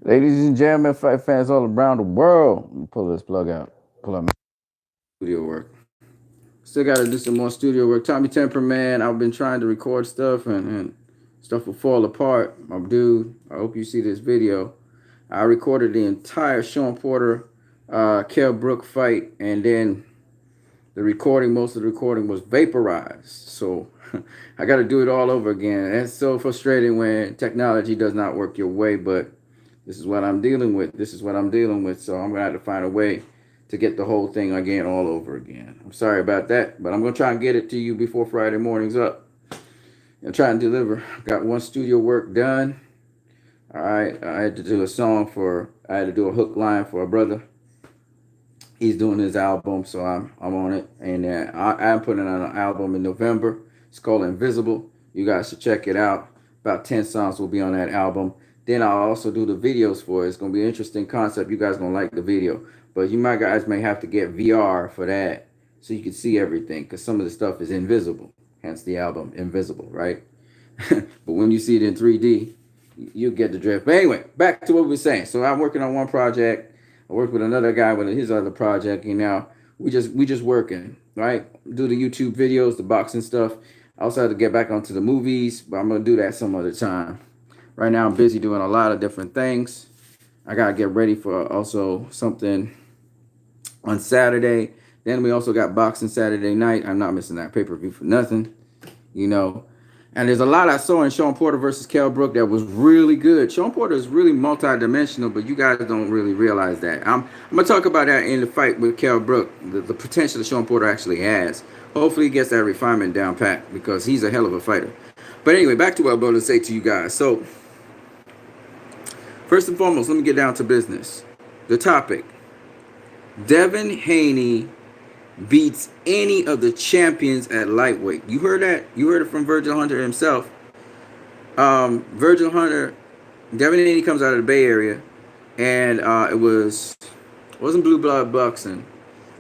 Ladies and gentlemen, fight fans all around the world. Let me pull this plug out. Pull up my studio work. Still got to do some more studio work. Tommy Temper, man, I've been trying to record stuff and stuff will fall apart. My dude, I hope you see this video. I recorded the entire Sean Porter, Kell Brook fight, and then most of the recording was vaporized. So I got to do it all over again. It's so frustrating when technology does not work your way, but this is what I'm dealing with. This is what I'm dealing with. So I'm going to have to find a way to get the whole thing again all over again. I'm sorry about that, but I'm going to try and get it to you before Friday morning's up. I'm trying to deliver. Got one studio work done. All right. I had to do I had to do a hook line for a brother. He's doing his album, so I'm on it. And I'm putting on an album in November. It's called Invisible. You guys should check it out. About 10 songs will be on that album. Then I'll also do the videos for it. It's gonna be an interesting concept. You guys gonna like the video, but guys may have to get VR for that so you can see everything because some of the stuff is invisible. Hence the album Invisible, right? But when you see it in 3D, you get the drift. But anyway, back to what we were saying. So I'm working on one project. I work with another guy with his other project. You know, we just working, right? Do the YouTube videos, the boxing stuff. I also have to get back onto the movies, but I'm gonna do that some other time. Right now, I'm busy doing a lot of different things. I gotta get ready for also something on Saturday. Then we also got boxing Saturday night. I'm not missing that pay-per-view for nothing, you know. And there's a lot I saw in Sean Porter versus Kell Brook that was really good. Sean Porter is really multi-dimensional, but you guys don't really realize that. I'm gonna talk about that in the fight with Kell Brook, the potential that Sean Porter actually has. Hopefully, he gets that refinement down pat because he's a hell of a fighter. But anyway, back to what I'm going to say to you guys. So, first and foremost, let me get down to business. The topic: Devin Haney beats any of the champions at lightweight. You heard that? You heard it from Virgil Hunter himself. Virgil Hunter, Devin Haney comes out of the Bay Area, and it wasn't Blue Blood Boxing.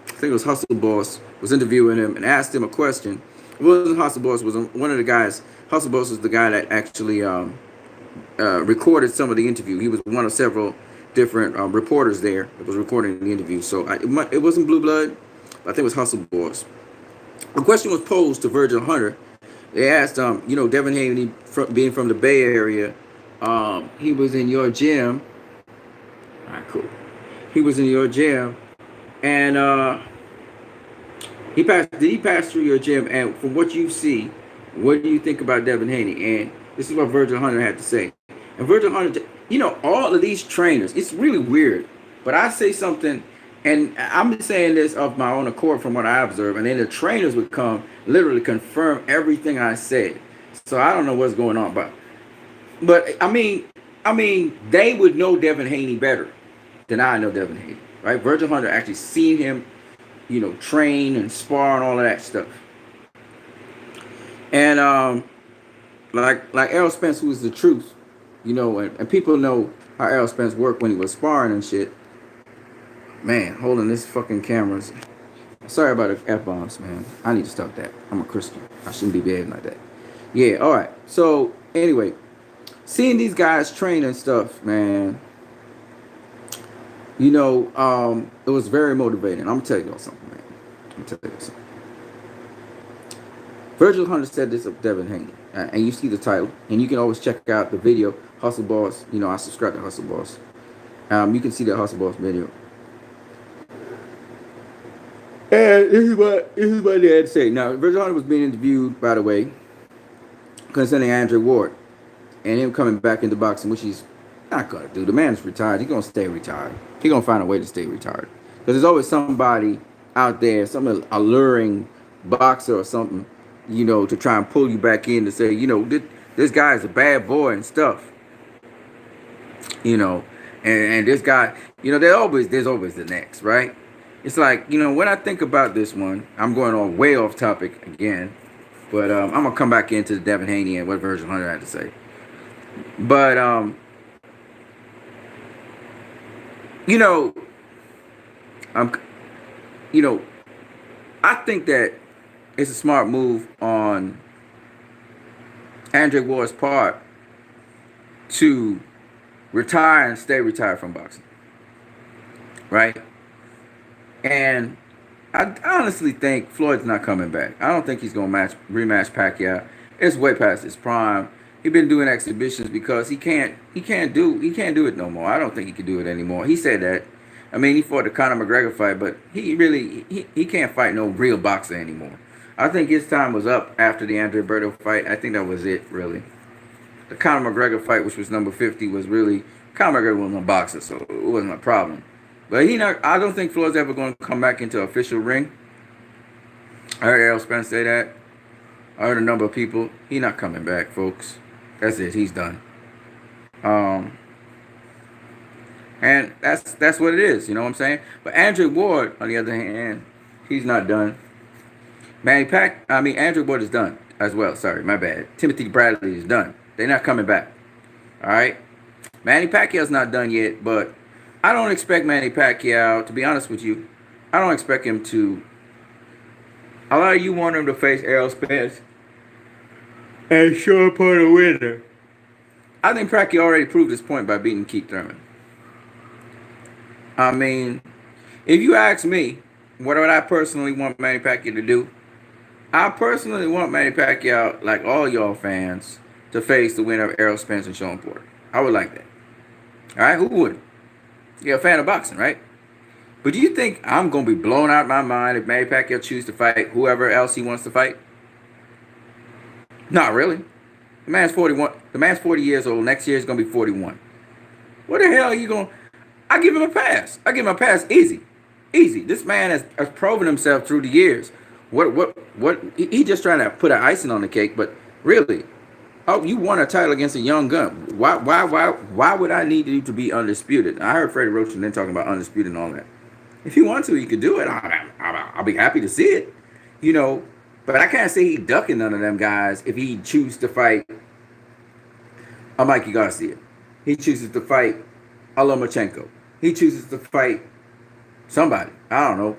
I think it was Hustle Boss was interviewing him and asked him a question. It wasn't Hustle Boss. It was one of the guys. Hustle Boss was the guy that actually recorded some of the interview. He was one of several different reporters there that was recording the interview. So it wasn't Blue Blood. I think it was Hustle Boss. The question was posed to Virgil Hunter. They asked, Devin Haney, being from the Bay Area, he was in your gym. All right, cool. He was in your gym, and did he pass through your gym? And from what you see, what do you think about Devin Haney? And this is what Virgil Hunter had to say. And Virgil Hunter, all of these trainers, it's really weird. But I say something, and I'm saying this of my own accord from what I observe, and then the trainers would come, literally confirm everything I said. So I don't know what's going on, but I mean, they would know Devin Haney better than I know Devin Haney, right? Virgil Hunter actually seen him, train and spar and all of that stuff. And like Errol Spence, who is the truth, and people know how Errol Spence worked when he was sparring and shit. Man, holding this fucking cameras. Sorry about the F-bombs, man. I need to stop that. I'm a Christian. I shouldn't be behaving like that. Yeah, all right. So, anyway, seeing these guys train and stuff, man, it was very motivating. I'm going to tell you something, man. Virgil Hunter said this of Devin Haney. And you see the title. And you can always check out the video, Hustle Boss. I subscribe to Hustle Boss. You can see the Hustle Boss video. And this is what they had to say. Now, Virgil Hunter was being interviewed, by the way, concerning Andre Ward and him coming back into boxing, which he's not going to do. The man is retired. He's going to stay retired. He's going to find a way to stay retired. Because there's always somebody out there, some alluring boxer or something, to try and pull you back in to say, this guy is a bad boy and stuff. And this guy, there's always the next, right? It's like, when I think about this one, I'm going on way off topic again, but I'm going to come back into Devin Haney and what Virgil Hunter had to say. But, I think that it's a smart move on Andre Ward's part to retire and stay retired from boxing, right? And I honestly think Floyd's not coming back. I don't think he's gonna rematch Pacquiao. It's way past his prime. He's been doing exhibitions because he can't do it no more. I don't think he can do it anymore. He said that. I mean, he fought the Conor McGregor fight, but he can't fight no real boxer anymore. I think his time was up after the Andre Berto fight. I think that was it, really. The Conor McGregor fight, which was number 50, was really Conor McGregor wasn't a boxer, so it wasn't a problem. But I don't think Floyd's ever going to come back into official ring. I heard Errol Spence say that. I heard a number of people. He's not coming back, folks. That's it. He's done. And that's what it is. You know what I'm saying? But Andre Ward, on the other hand, he's not done. Andre Ward is done as well. Sorry, my bad. Timothy Bradley is done. They're not coming back. All right? Manny Pacquiao's not done yet, but I don't expect Manny Pacquiao, to be honest with you, I don't expect him to. A lot of you want him to face Errol Spence and show up on a winner. I think Pacquiao already proved his point by beating Keith Thurman. I mean, if you ask me, what would I personally want Manny Pacquiao to do? I personally want Manny Pacquiao, like all y'all fans, to face the winner of Errol Spence and Sean Porter. I would like that. All right, who wouldn't? You're a fan of boxing, right? But do you think I'm going to be blown out of my mind if Manny Pacquiao chooses to fight whoever else he wants to fight? Not really. The man's 41. The man's 40 years old. Next year he's going to be 41. What the hell are you going to... I give him a pass. I give him a pass easy. Easy. This man has proven himself through the years. What? He just trying to put an icing on the cake, but really... Oh, you won a title against a young gun. Why would I need you to be undisputed? I heard Freddie Roach and then talking about undisputed and all that. If you want to, you could do it. I'll be happy to see it. You know, but I can't say he ducking none of them guys if he chooses to fight a Mikey Garcia. He chooses to fight a Lomachenko. He chooses to fight somebody. I don't know.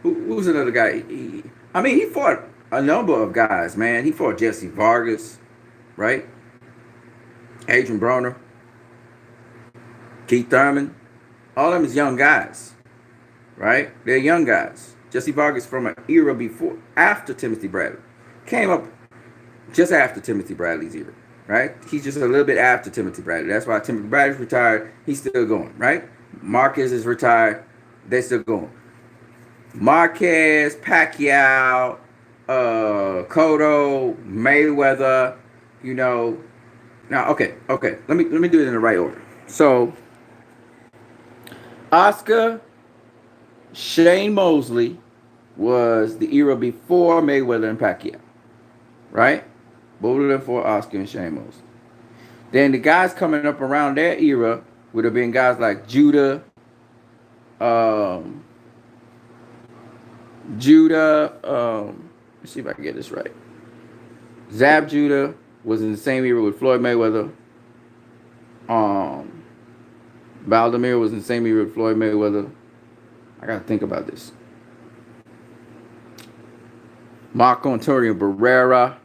Who's another guy? He fought a number of guys, man. He fought Jesse Vargas, right? Adrian Broner, Keith Thurman. All of them is young guys, right? They're young guys. Jesse Vargas from an era after Timothy Bradley. Came up just after Timothy Bradley's era, right? He's just a little bit after Timothy Bradley. That's why Timothy Bradley's retired. He's still going, right? Marquez is retired. They're still going. Marquez, Pacquiao, Cotto, Mayweather, you know. Now, okay. Let me do it in the right order. So, Oscar, Shane Mosley was the era before Mayweather and Pacquiao, right? Both of them for Oscar and Shane Mosley. Then the guys coming up around their era would have been guys like Judah, let's see if I can get this right. Zab Judah was in the same era with Floyd Mayweather. Valdemir was in the same era with Floyd Mayweather. I got to think about this. Marco Antonio Barrera.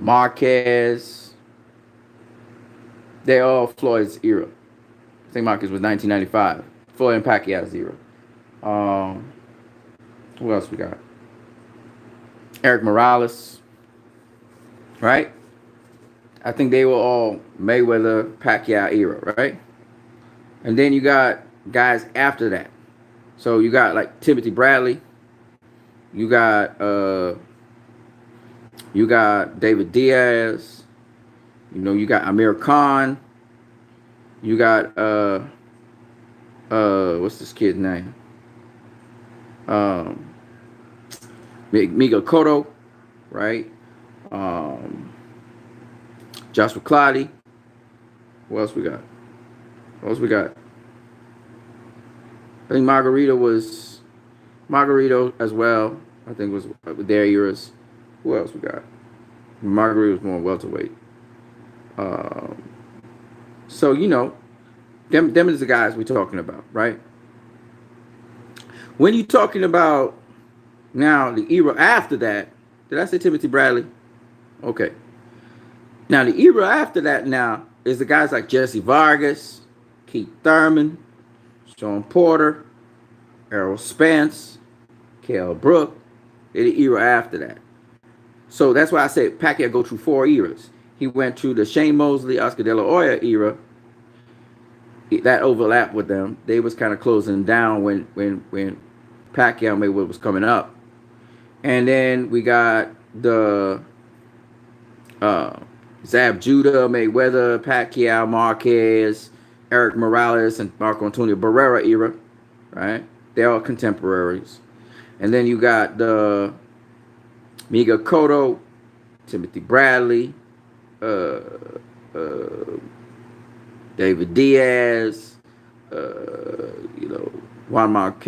Marquez. They're all Floyd's era. I think Marquez was 1995. Floyd and Pacquiao's era. Who else we got? Eric Morales, right? I think they were all Mayweather, Pacquiao era, right? And then you got guys after that. So you got like Timothy Bradley. You got David Diaz. You know, you got Amir Khan. You got what's this kid's name? Miguel Cotto, right? Joshua Clottey. What else we got? I think Margarito as well. I think was their eras. Who else we got? Margarito was more welterweight. So you know, them is the guys we're talking about, right? When you're talking about now the era after that, did I say Timothy Bradley? Okay. Now the era after that now is the guys like Jesse Vargas, Keith Thurman, Sean Porter, Errol Spence, Kell Brook. They're the era after that. So that's why I said Pacquiao go through 4 eras. He went through the Shane Mosley, Oscar De La Hoya era. That overlapped with them. They was kind of closing down when Pacquiao Mayweather was coming up. And then we got the Zab Judah, Mayweather, Pacquiao, Marquez, Eric Morales, and Marco Antonio Barrera era, right? They're all contemporaries. And then you got the Miguel Cotto, Timothy Bradley, David Diaz, Juan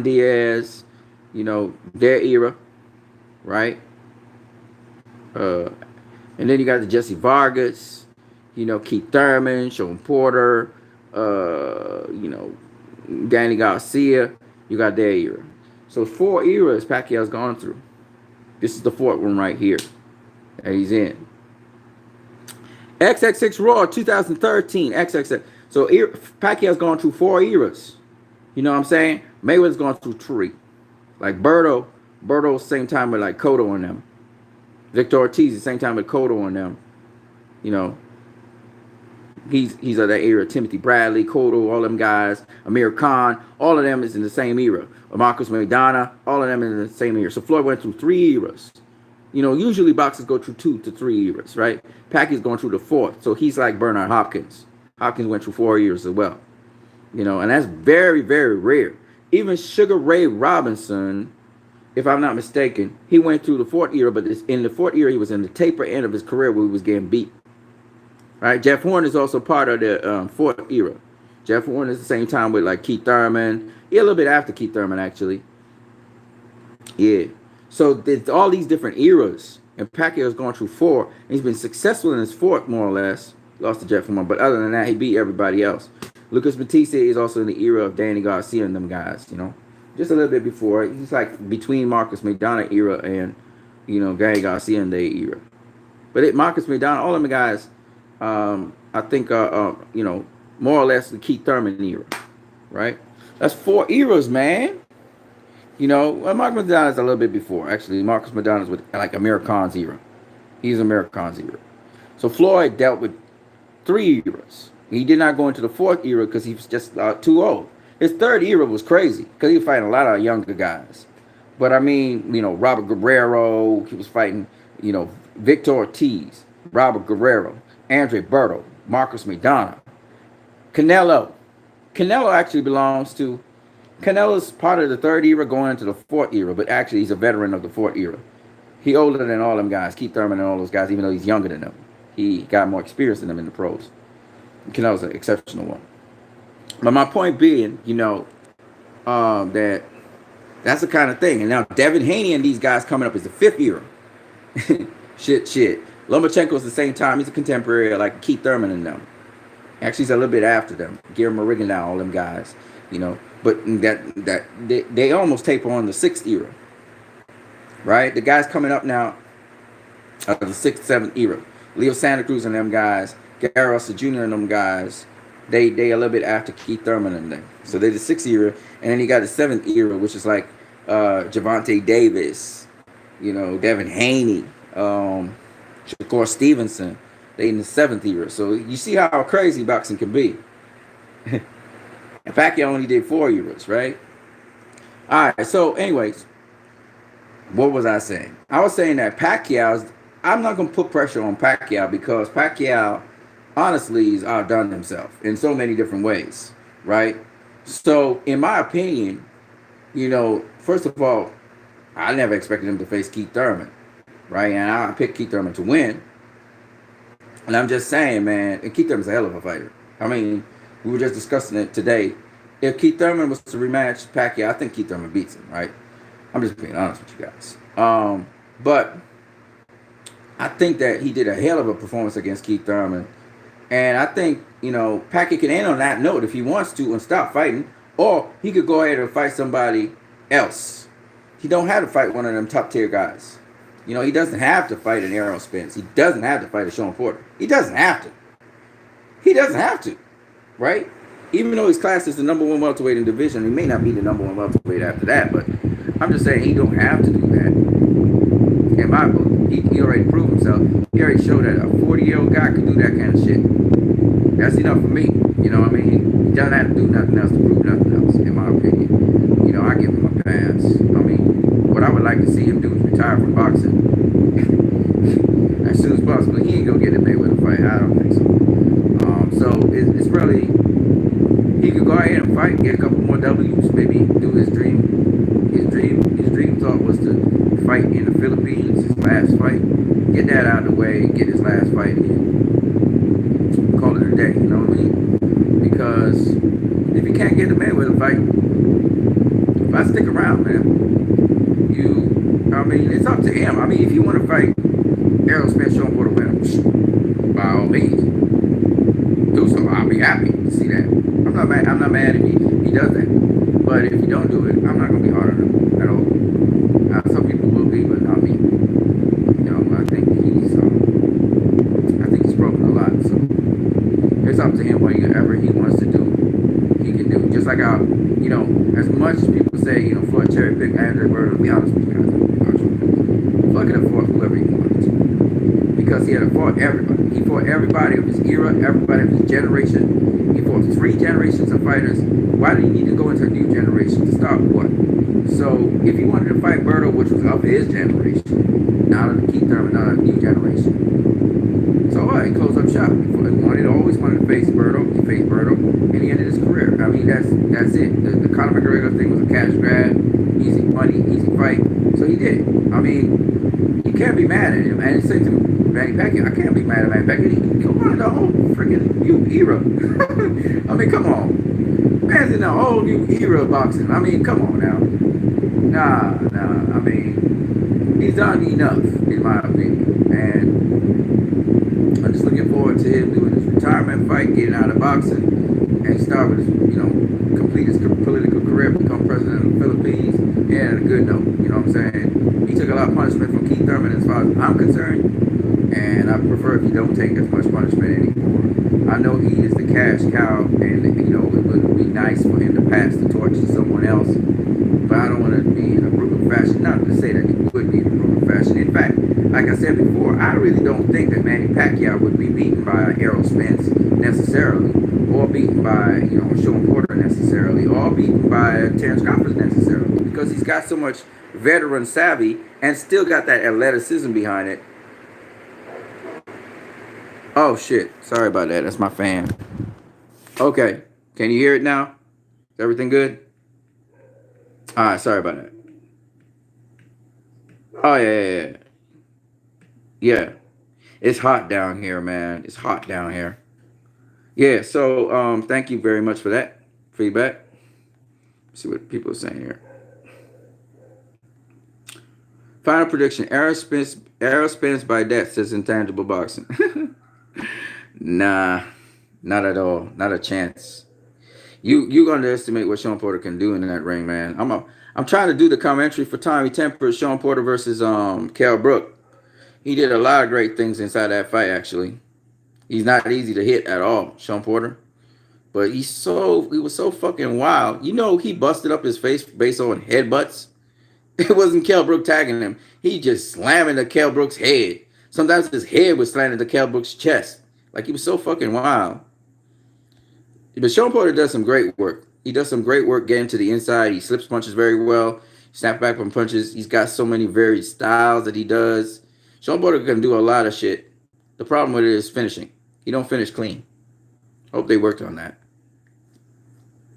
Diaz, their era, right? And then you got the Jesse Vargas, Keith Thurman, Sean Porter, Danny Garcia. You got their era. So 4 eras Pacquiao's gone through. This is the 4th one right here that he's in. XXX Raw 2013. XXX. So Pacquiao's gone through 4 eras. You know what I'm saying? Mayweather's gone through 3. Like Berto, same time with like Cotto on them. Victor Ortiz, the same time with Cotto on them. He's of that era. Timothy Bradley, Cotto, all them guys. Amir Khan, all of them is in the same era. Marcus Maidana, all of them in the same era. So Floyd went through 3 eras. Usually boxers go through 2 to 3 eras, right? Pacquiao's going through the 4th. So he's like Bernard Hopkins. Hopkins went through 4 eras as well. And that's very, very rare. Even Sugar Ray Robinson, if I'm not mistaken, he went through the 4th era, but in the 4th era, he was in the taper end of his career where he was getting beat. Right? Jeff Horn is also part of the 4th era. Jeff Horn is the same time with like Keith Thurman. Yeah, a little bit after Keith Thurman, actually. Yeah. So there's all these different eras, and Pacquiao's gone through 4, and he's been successful in his 4th, more or less. Lost to Jeff Horn, but other than that, he beat everybody else. Lucas Batista is also in the era of Danny Garcia and them guys, just a little bit before. He's like between Marcus Maidana era and, Danny Garcia and their era. But Marcus Maidana, all them guys, I think, more or less the Keith Thurman era, right? That's 4 eras, man. Marcus Maidana is a little bit before. Actually, Marcus Maidana is with like Amir Khan's era. He's Amir Khan's era. So Floyd dealt with 3 eras. He did not go into the 4th era because he was just too old. His 3rd era was crazy because he was fighting a lot of younger guys. But I mean, Robert Guerrero, he was fighting, Victor Ortiz, Robert Guerrero, Andre Berto, Marcus Maidana, Canelo. Canelo actually belongs to, Canelo's part of the 3rd era going into the 4th era, but actually he's a veteran of the 4th era. He older than all them guys, Keith Thurman and all those guys, even though he's younger than them. He got more experience than them in the pros. Canelo's an exceptional one. But my point being, that that's the kind of thing. And now Devin Haney and these guys coming up is the 5th era. shit. Lomachenko's the same time. He's a contemporary like Keith Thurman and them. Actually, he's a little bit after them. Guillermo Rigondeaux, all them guys, But they almost taper on the 6th era, right? The guys coming up now of the 6th, 7th era. Leo Santa Cruz and them guys, Gary Russell Jr. and them guys, they a little bit after Keith Thurman and them. So they're the 6th era, and then you got the 7th era, which is like Gervonta Davis, Devin Haney, Shakur Stevenson. They in the 7th era. So you see how crazy boxing can be. And Pacquiao only did 4 eras, right? All right. So, anyways, what was I saying? I was saying that I'm not going to put pressure on Pacquiao because Pacquiao, honestly, has outdone himself in so many different ways, right? So, in my opinion, first of all, I never expected him to face Keith Thurman, right? And I picked Keith Thurman to win. And I'm just saying, man, and Keith Thurman's a hell of a fighter. I mean, we were just discussing it today. If Keith Thurman was to rematch Pacquiao, I think Keith Thurman beats him, right? I'm just being honest with you guys. But I think that he did a hell of a performance against Keith Thurman. And I think, Pacquiao can end on that note if he wants to and stop fighting. Or he could go ahead and fight somebody else. He don't have to fight one of them top tier guys. You know, he doesn't have to fight an Errol Spence. He doesn't have to fight a Sean Porter. He doesn't have to. He doesn't have to, right? Even though he's classed as the number one welterweight in division, he may not be the number one welterweight after that. But I'm just saying he don't have to do that. In my book, he already proved himself. He already showed that a 40-year-old guy can do that kind of shit. That's enough for me. You know what I mean? He doesn't have to do nothing else to prove nothing else, in my opinion. You know, I give him a pass. I mean, what I would like to see him do is retire from boxing as soon as possible. He ain't gonna get a Mayweather fight. I don't think so. So it's really, he could go ahead and fight, get a couple more W's, maybe do his dream. His dream thought was to fight in the Philippines, his last fight. Get that out of the way, get his last fight in. Call it a day, you know what I mean? Because if he can't get the Mayweather fight, if I stick around, man, I mean, it's up to him. I mean, if you want to fight Errol Spence, Sean Porter, winner, by all means, do so. I'll be happy to see that. I'm not mad if he does that. But if you don't do it, I'm not gonna be hard on him at all. Some people will be, but not me. You know, I think he's broken a lot. So it's up to him whatever he wants to do, he can do. Just like how, you know, as much as people say, you know, Floyd cherry pick Andre Bird, to be honest with you guys, Floyd could have fought whoever he wanted to. Because he had fought everybody. He fought everybody of his era, everybody of his generation. He fought 3 generations of fighters. Why do you need to go into a new generation to stop what? So if he wanted to fight Berto, which was of his generation, not of Keith Thurman, not a new generation. So he closed up shop. He always wanted to face Berto. He faced Berto, and he ended his career. I mean, that's it. The Conor McGregor thing was a cash grab, easy money, easy fight. So he did it. I mean, you can't be mad at him. And it's the same thing. Manny Pacquiao, I can't be mad at Manny Pacquiao. He wanted the whole freaking new era. I mean, come on. Man's in a whole new era of boxing. I mean, come on now. Nah. I mean, he's done enough, in my opinion. And I'm just looking forward to him doing his retirement fight, getting out of boxing, and start with his, you know, complete his political career, become president of the Philippines, and a good note. You know what I'm saying? He took a lot of punishment from Keith Thurman as far as I'm concerned. And I prefer if you don't take as much punishment anymore. I know he is the cash cow, and you know it would be nice for him to pass the torch to someone else. But I don't want to be in a brutal fashion. Not to say that he would be in a brutal fashion. In fact, like I said before, I really don't think that Manny Pacquiao would be beaten by Errol Spence necessarily, or beaten by, you know, Sean Porter necessarily, or beaten by Terrence Crawford necessarily, because he's got so much veteran savvy and still got that athleticism behind it. Oh shit! Sorry about that. That's my fan. Okay, can you hear it now? Is everything good? All right. Sorry about that. Oh yeah. Yeah. It's hot down here, man. It's hot down here. Yeah. So thank you very much for that feedback. Let's see what people are saying here. Final prediction: Errol Spence by death, says Intangible Boxing. Nah, not at all. Not a chance. You underestimate what Sean Porter can do in that ring, man. I'm trying to do the commentary for Tommy Temper, Sean Porter versus Kell Brook. He did a lot of great things inside that fight, actually. He's not easy to hit at all, Sean Porter. But he was so fucking wild. You know, he busted up his face based on headbutts. It wasn't Kell Brook tagging him. He just slamming the Kell Brook's head. Sometimes his head was slanted to Kell Brook's chest. Like, he was so fucking wild. But Sean Porter does some great work. He does some great work getting to the inside. He slips punches very well. Snap back from punches. He's got so many varied styles that he does. Sean Porter can do a lot of shit. The problem with it is finishing. He don't finish clean. Hope they worked on that.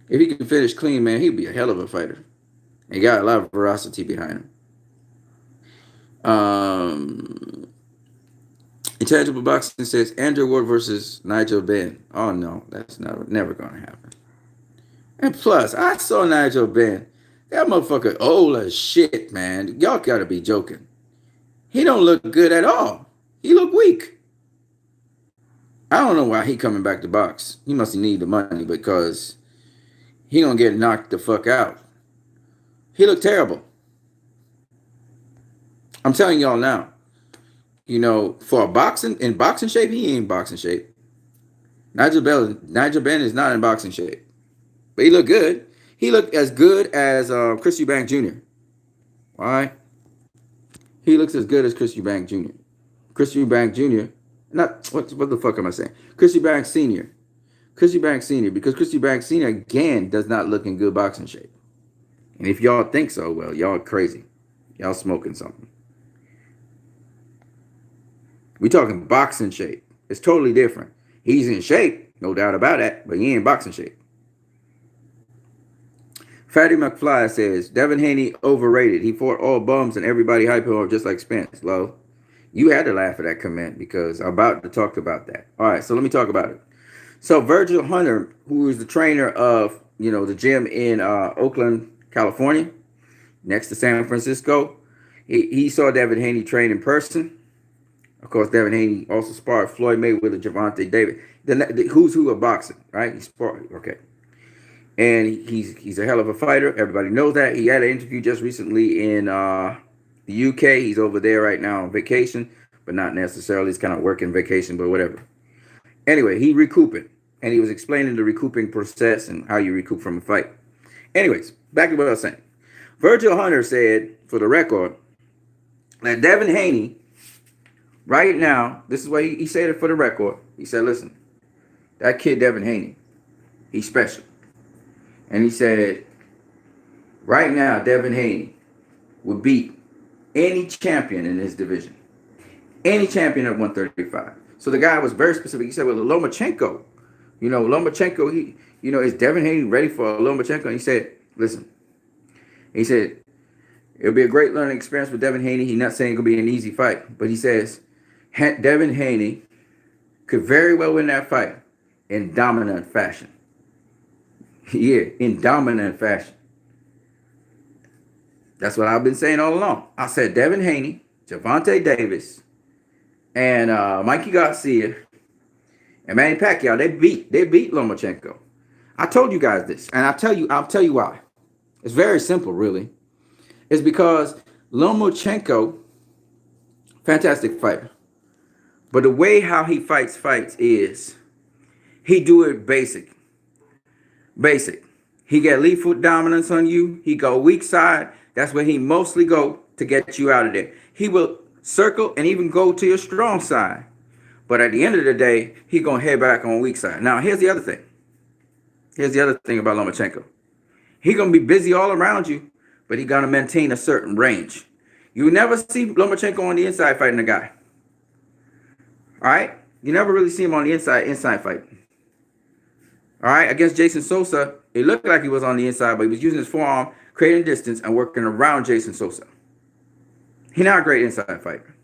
If he can finish clean, man, he'd be a hell of a fighter. He got a lot of veracity behind him. Intangible Boxing says Andrew Ward versus Nigel Benn. Oh no, that's never gonna happen. And plus, I saw Nigel Benn. That motherfucker old as shit, man. Y'all gotta be joking. He don't look good at all. He look weak. I don't know why he coming back to box. He must need the money because he gonna get knocked the fuck out. He looked terrible. I'm telling y'all now. For in boxing shape, he ain't boxing shape. Nigel Ben is not in boxing shape, but he looked good. He looked as good as Chris Eubank Jr. All right, he looks as good as Chris Eubank Jr. Chris Eubank Jr. Not what the fuck am I saying? Chris Eubank Sr. Chris Eubank Sr. Because Chris Eubank Sr. again does not look in good boxing shape. And if y'all think so, well, y'all crazy. Y'all smoking something. We talking boxing shape. It's totally different. He's in shape, no doubt about that, but he ain't boxing shape. Fatty McFly says, Devin Haney overrated. He fought all bums and everybody hyped him up just like Spence. Low. You had to laugh at that comment because I'm about to talk about that. All right, so let me talk about it. So Virgil Hunter, who is the trainer of, the gym in Oakland, California, next to San Francisco, he saw Devin Haney train in person. Of course, Devin Haney also sparred Floyd Mayweather, Gervonta Davis. The who's who of boxing, right? He sparred, okay. And he's a hell of a fighter. Everybody knows that. He had an interview just recently in the UK. He's over there right now on vacation, but not necessarily. He's kind of working vacation, but whatever. Anyway, he recouping, and he was explaining the recouping process and how you recoup from a fight. Anyways, back to what I was saying. Virgil Hunter said, for the record, that Devin Haney, right now, this is what he said it for the record. He said, listen, that kid Devin Haney, he's special. And he said, right now, Devin Haney would beat any champion in his division. Any champion at 135. So the guy was very specific. He said, well, Lomachenko, Lomachenko, is Devin Haney ready for Lomachenko? And he said, listen, he said, it'll be a great learning experience with Devin Haney. He's not saying it'll be an easy fight, but he says, Devin Haney could very well win that fight in dominant fashion. Yeah, in dominant fashion. That's what I've been saying all along. I said Devin Haney, Gervonta Davis, and Mikey Garcia, and Manny Pacquiao. They beat Lomachenko. I told you guys this, and I'll tell you why. It's very simple, really. It's because Lomachenko, fantastic fighter, but the way how he fights is he do it basic. He get lead foot dominance on you. He go weak side. That's where he mostly go to get you out of there. He will circle and even go to your strong side. But at the end of the day, he going to head back on weak side. Now, here's the other thing. About Lomachenko. He going to be busy all around you, but he going to maintain a certain range. You never see Lomachenko on the inside fighting a guy. All right? You never really see him on the inside fighting. All right, against Jason Sosa, it looked like he was on the inside, but he was using his forearm, creating distance, and working around Jason Sosa. He's not a great inside fighter.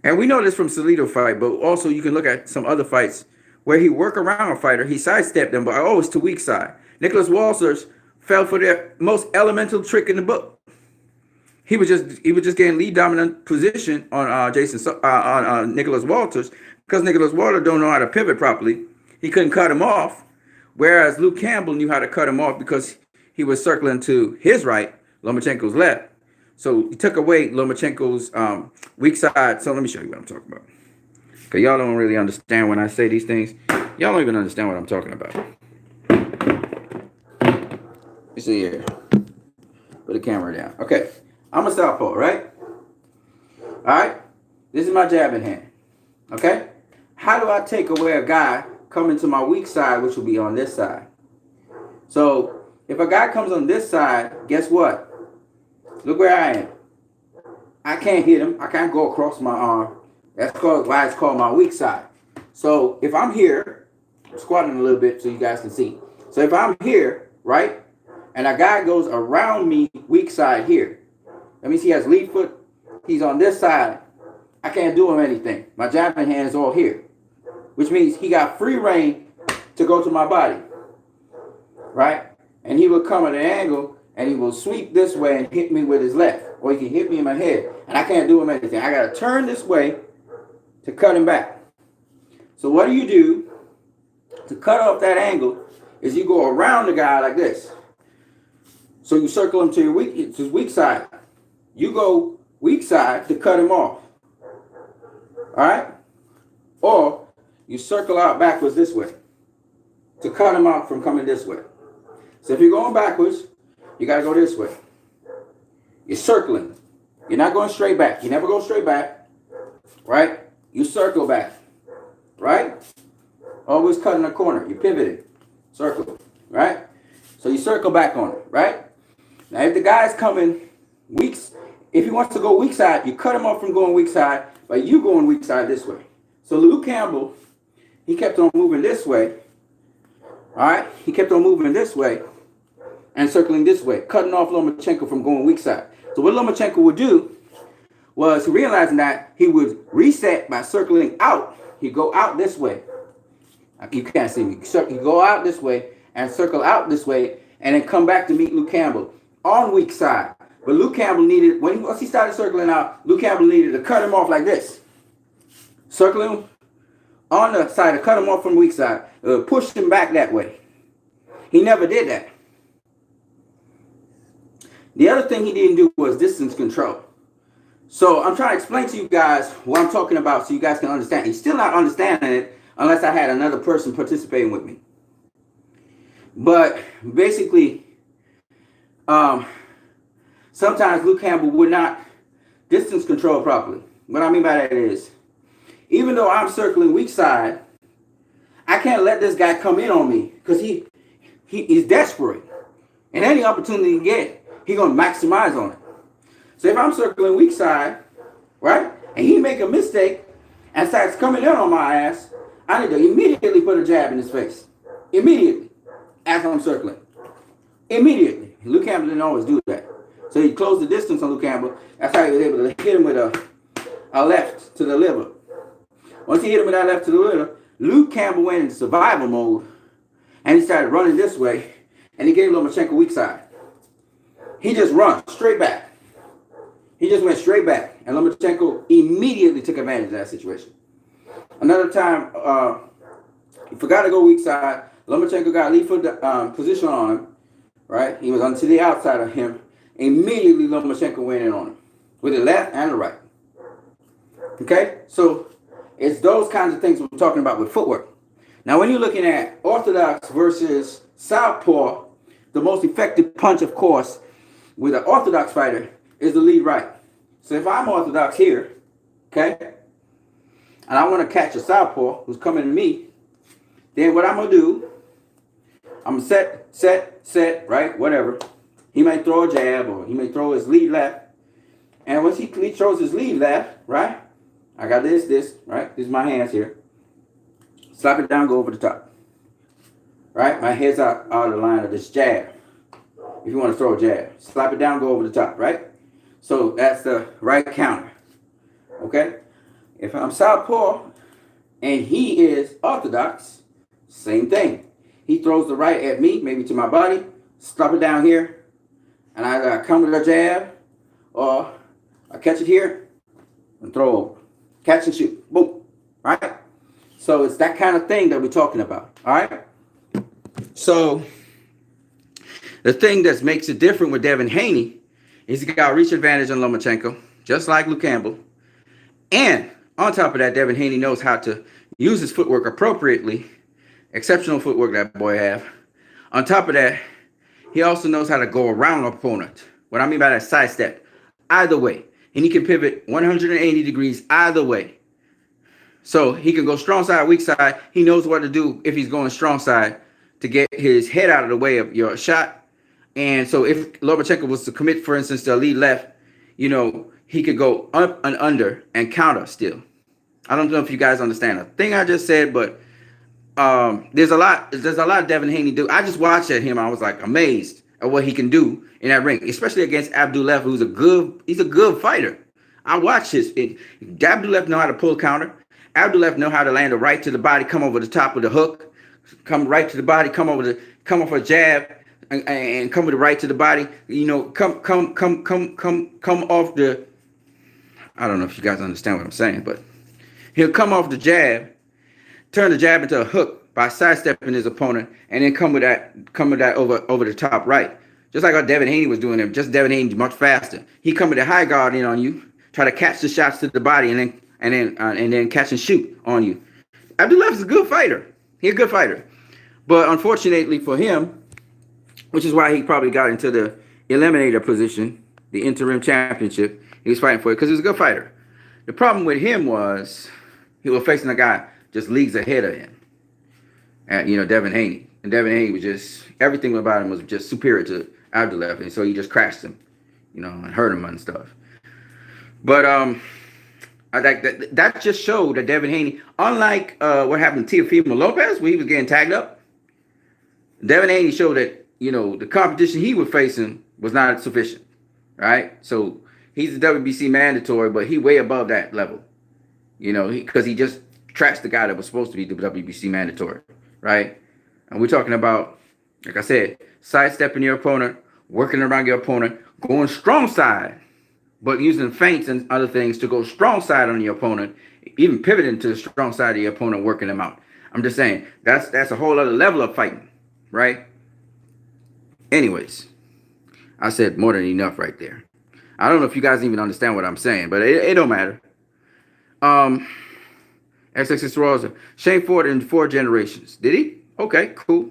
And we know this from Salido fight, but also you can look at some other fights where he worked around a fighter, he sidestepped them, but always to weak side. Nicholas Walters fell for their most elemental trick in the book. He was just getting lead dominant position on Nicholas Walters because Nicholas Walters don't know how to pivot properly. He couldn't cut him off, whereas Luke Campbell knew how to cut him off because he was circling to his right, Lomachenko's left. So he took away Lomachenko's weak side. So let me show you what I'm talking about. Because y'all don't really understand when I say these things. Y'all don't even understand what I'm talking about. You see here. Put the camera down. Okay. I'm a southpaw, right? All right. This is my jabbing hand. Okay. How do I take away a guy coming to my weak side, which will be on this side? So if a guy comes on this side, guess what? Look where I am. I can't hit him. I can't go across my arm. That's why it's called my weak side. So if I'm here, I'm squatting a little bit so you guys can see. So if I'm here, right, and a guy goes around me, weak side here. That means he has lead foot. He's on this side. I can't do him anything. My jabbing hand is all here, which means he got free reign to go to my body, right? And he will come at an angle, and he will sweep this way and hit me with his left, or he can hit me in my head, and I can't do him anything. I got to turn this way to cut him back. So what do you do to cut off that angle is you go around the guy like this. So you circle him to his weak side. You go weak side to cut him off. All right? Or you circle out backwards this way to cut him out from coming this way. So if you're going backwards, you got to go this way. You're circling. You're not going straight back. You never go straight back, right? You circle back, right? Always cutting a corner. You pivoted, circle, right? So you circle back on it, right? Now if the guy's coming weak, if he wants to go weak side, you cut him off from going weak side by you going weak side this way. So Luke Campbell, he kept on moving this way, all right? He kept on moving this way and circling this way, cutting off Lomachenko from going weak side. So what Lomachenko would do was, realizing that, he would reset by circling out. He'd go out this way. You can't see me. You go out this way and circle out this way and then come back to meet Luke Campbell on weak side. But Luke Campbell needed, once he started circling out, Luke Campbell needed to cut him off like this. Circle him on the side to cut him off from weak side. Push him back that way. He never did that. The other thing he didn't do was distance control. So I'm trying to explain to you guys what I'm talking about so you guys can understand. He's still not understanding it unless I had another person participating with me. But basically, sometimes Luke Campbell would not distance control properly. What I mean by that is, even though I'm circling weak side, I can't let this guy come in on me because he's desperate. And any opportunity he get, he's going to maximize on it. So if I'm circling weak side, right, and he make a mistake and starts coming in on my ass, I need to immediately put a jab in his face. Immediately, as I'm circling. Immediately. Luke Campbell didn't always do that. So he closed the distance on Luke Campbell. That's how he was able to hit him with a left to the liver. Once he hit him with that left to the liver, Luke Campbell went into survival mode, and he started running this way, and he gave Lomachenko weak side. He just run straight back. He just went straight back, and Lomachenko immediately took advantage of that situation. Another time, he forgot to go weak side. Lomachenko got lead foot position on him, right? He was onto the outside of him. Immediately, Lomachenko went in on him with the left and the right. Okay? So it's those kinds of things we're talking about with footwork. Now, when you're looking at orthodox versus southpaw, the most effective punch, of course, with an orthodox fighter is the lead right. So if I'm orthodox here, okay, and I want to catch a southpaw who's coming to me, then what I'm going to do, I'm going to set, right, whatever. He may throw a jab or he may throw his lead left. And once he throws his lead left, right, I got this, right, this is my hands here. Slap it down, go over the top. Right, my head's out of the line of this jab. If you want to throw a jab, slap it down, go over the top, right? So that's the right counter, okay? If I'm southpaw and he is orthodox, same thing. He throws the right at me, maybe to my body, slap it down here, and I come with a jab, or I catch it here and throw over. Catch and shoot, boom, right? So it's that kind of thing that we're talking about, all right? So the thing that makes it different with Devin Haney is he got reach advantage on Lomachenko, just like Luke Campbell. And on top of that, Devin Haney knows how to use his footwork appropriately. Exceptional footwork that boy have. On top of that, he also knows how to go around an opponent. What I mean by that, sidestep. Either way. And he can pivot 180 degrees either way. So he can go strong side, weak side. He knows what to do if he's going strong side to get his head out of the way of your shot. And so if Lomachenko was to commit, for instance, to a lead left, you know, he could go up and under and counter still. I don't know if you guys understand the thing I just said, but there's a lot Devin Haney do. I just watched at him. I was like amazed at what he can do in that ring, especially against Abdullev, who's he's a good fighter. I watched Abdullev know how to pull counter. Abdullev know how to land a right to the body, come over the top with a hook, come right to the body, come off a jab, and come with the right to the body. You know, come off the. I don't know if you guys understand what I'm saying, but he'll come off the jab, turn the jab into a hook by sidestepping his opponent, and then come with that over the top right. Just like how Devin Haney was doing it, just Devin Haney much faster. He come with a high guard in on you, try to catch the shots to the body, and then catch and shoot on you. Abdullah is a good fighter. He's a good fighter, but unfortunately for him, which is why he probably got into the eliminator position, the interim championship. He was fighting for it because he was a good fighter. The problem with him was he was facing a guy just leagues ahead of him, and Devin Haney. And Devin Haney was just everything about him was just superior to Abdullah, and so he just crashed him, and hurt him and stuff. But I like that just showed that Devin Haney, unlike what happened to Teofimo Lopez, where he was getting tagged up, Devin Haney showed that the competition he was facing was not sufficient, right? So he's a WBC mandatory, but he way above that level, because he just trashed the guy that was supposed to be the WBC mandatory, right? And we're talking about, like I said, sidestepping your opponent, working around your opponent, going strong side, but using feints and other things to go strong side on your opponent, even pivoting to the strong side of your opponent, working them out. I'm just saying, that's a whole other level of fighting, right? Anyways, I said more than enough right there. I don't know if you guys even understand what I'm saying, but it don't matter. XXX Rosa, Shane Ford in 4 generations. Did he? Okay, cool.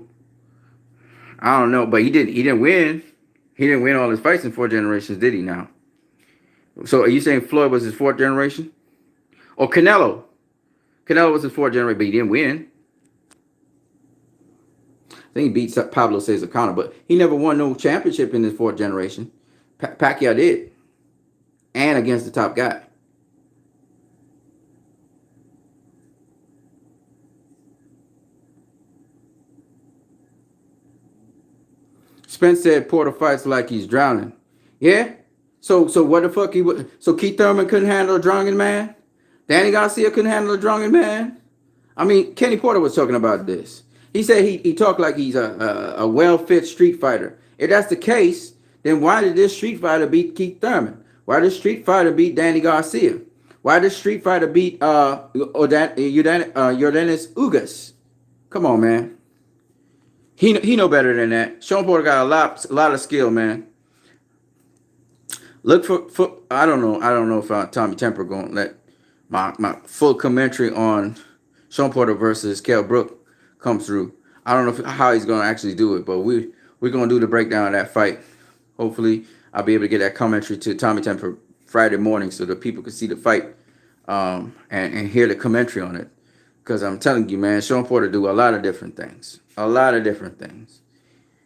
I don't know, but he didn't win. He didn't win all his fights in 4 generations, did he now? So are you saying Floyd was his 4th generation? Or Canelo? Canelo was his 4th generation, but he didn't win. I think he beat Pablo Cesar Connor, but he never won no championship in his 4th generation. Pacquiao did. And against the top guy. Spence said Porter fights like he's drowning. Yeah? So what the fuck so Keith Thurman couldn't handle a drowning man? Danny Garcia couldn't handle a drowning man? I mean, Kenny Porter was talking about this. He said he talked like he's a well-fit street fighter. If that's the case, then why did this street fighter beat Keith Thurman? Why did street fighter beat Danny Garcia? Why did street fighter beat Yordenis Ugas? Come on, man. He know better than that. Sean Porter got a lot of skill, man. Look for I don't know if Tommy Temper gonna let my full commentary on Sean Porter versus Kell Brook come through. I don't know how he's gonna actually do it, but we're gonna do the breakdown of that fight. Hopefully, I'll be able to get that commentary to Tommy Temper Friday morning so that people can see the fight and hear the commentary on it. Because I'm telling you, man, Sean Porter do a lot of different things. A lot of different things.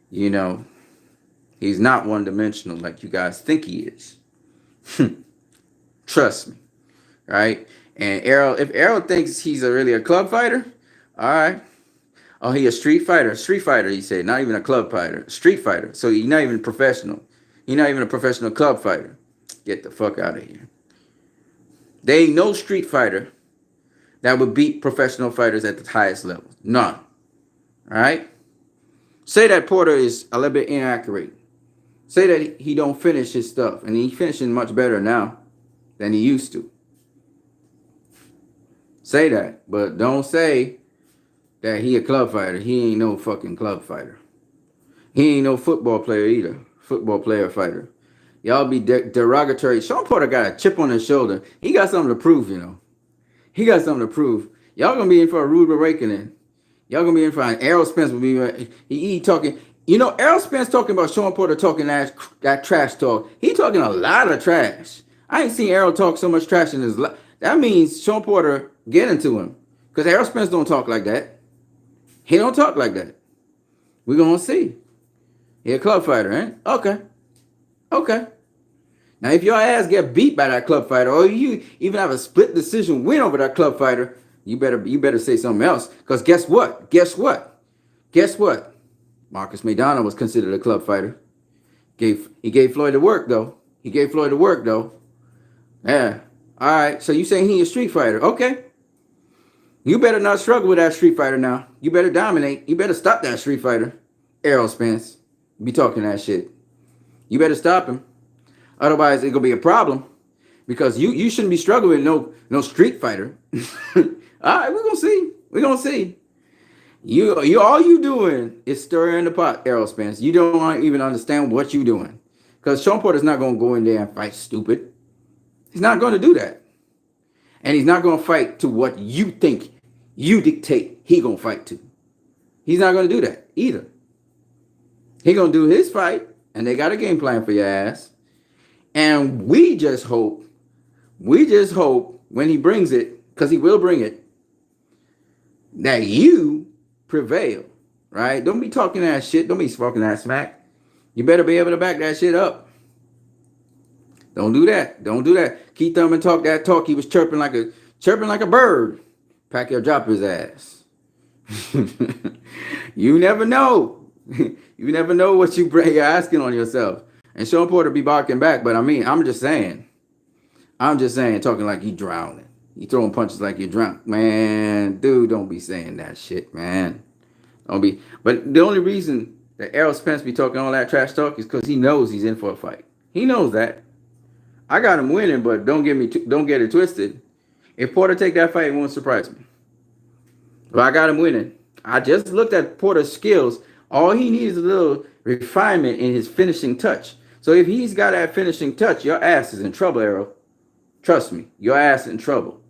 He's not one-dimensional like you guys think he is. Trust me. Right? And if Errol thinks he's really a club fighter, all right. Oh, he a street fighter. Street fighter, he said. Not even a club fighter. Street fighter. So he's not even professional. He's not even a professional club fighter. Get the fuck out of here. There ain't no street fighter that would beat professional fighters at the highest level. None. All right? Say that Porter is a little bit inaccurate. Say that he don't finish his stuff. And he's finishing much better now than he used to. Say that. But don't say that he a club fighter. He ain't no fucking club fighter. He ain't no football player either. Football player fighter. Y'all be derogatory. Sean Porter got a chip on his shoulder. He got something to prove, He got something to prove. Y'all gonna be in for a rude awakening. Y'all gonna be in for an Errol Spence will be he talking. Errol Spence talking about Sean Porter talking that trash talk. He talking a lot of trash. I ain't seen Errol talk so much trash in his life. That means Sean Porter getting to him. Because Errol Spence don't talk like that. He don't talk like that. We're gonna see. He a club fighter, eh? Okay. Now, if your ass get beat by that club fighter, or you even have a split decision win over that club fighter, you better say something else. Because guess what? Marcus Maidana was considered a club fighter. He gave Floyd the work, though. Yeah. All right. So you saying he a street fighter? Okay. You better not struggle with that street fighter now. You better dominate. You better stop that street fighter. Errol Spence. Be talking that shit. You better stop him. Otherwise, it's gonna be a problem. Because you shouldn't be struggling with no street fighter. All right, we're gonna see. You all you doing is stirring the pot, Errol Spence. You don't even understand what you're doing. Because Sean Porter's not going to go in there and fight stupid. He's not going to do that. And he's not going to fight to what you think you dictate he going to fight to. He's not going to do that either. He going to do his fight, and they got a game plan for your ass. And we just hope when he brings it, because he will bring it, that you prevail, right? Don't be talking that shit. Don't be talking that smack. You better be able to back that shit up. Don't do that. Don't do that. Keith Thurman talk that talk. He was chirping like a bird. Pacquiao drop his ass. You never know. You never know what you're asking on yourself. And Sean Porter be barking back, but I mean, I'm just saying, talking like you drowning. You throwing punches like you're drunk. Man, dude, don't be saying that shit, man. Don't be. But the only reason that Errol Spence be talking all that trash talk is because he knows he's in for a fight. He knows that. I got him winning, but don't get it twisted. If Porter take that fight, it won't surprise me. But I got him winning. I just looked at Porter's skills. All he needs is a little refinement in his finishing touch. So if he's got that finishing touch, your ass is in trouble, Errol. Trust me, your ass is in trouble.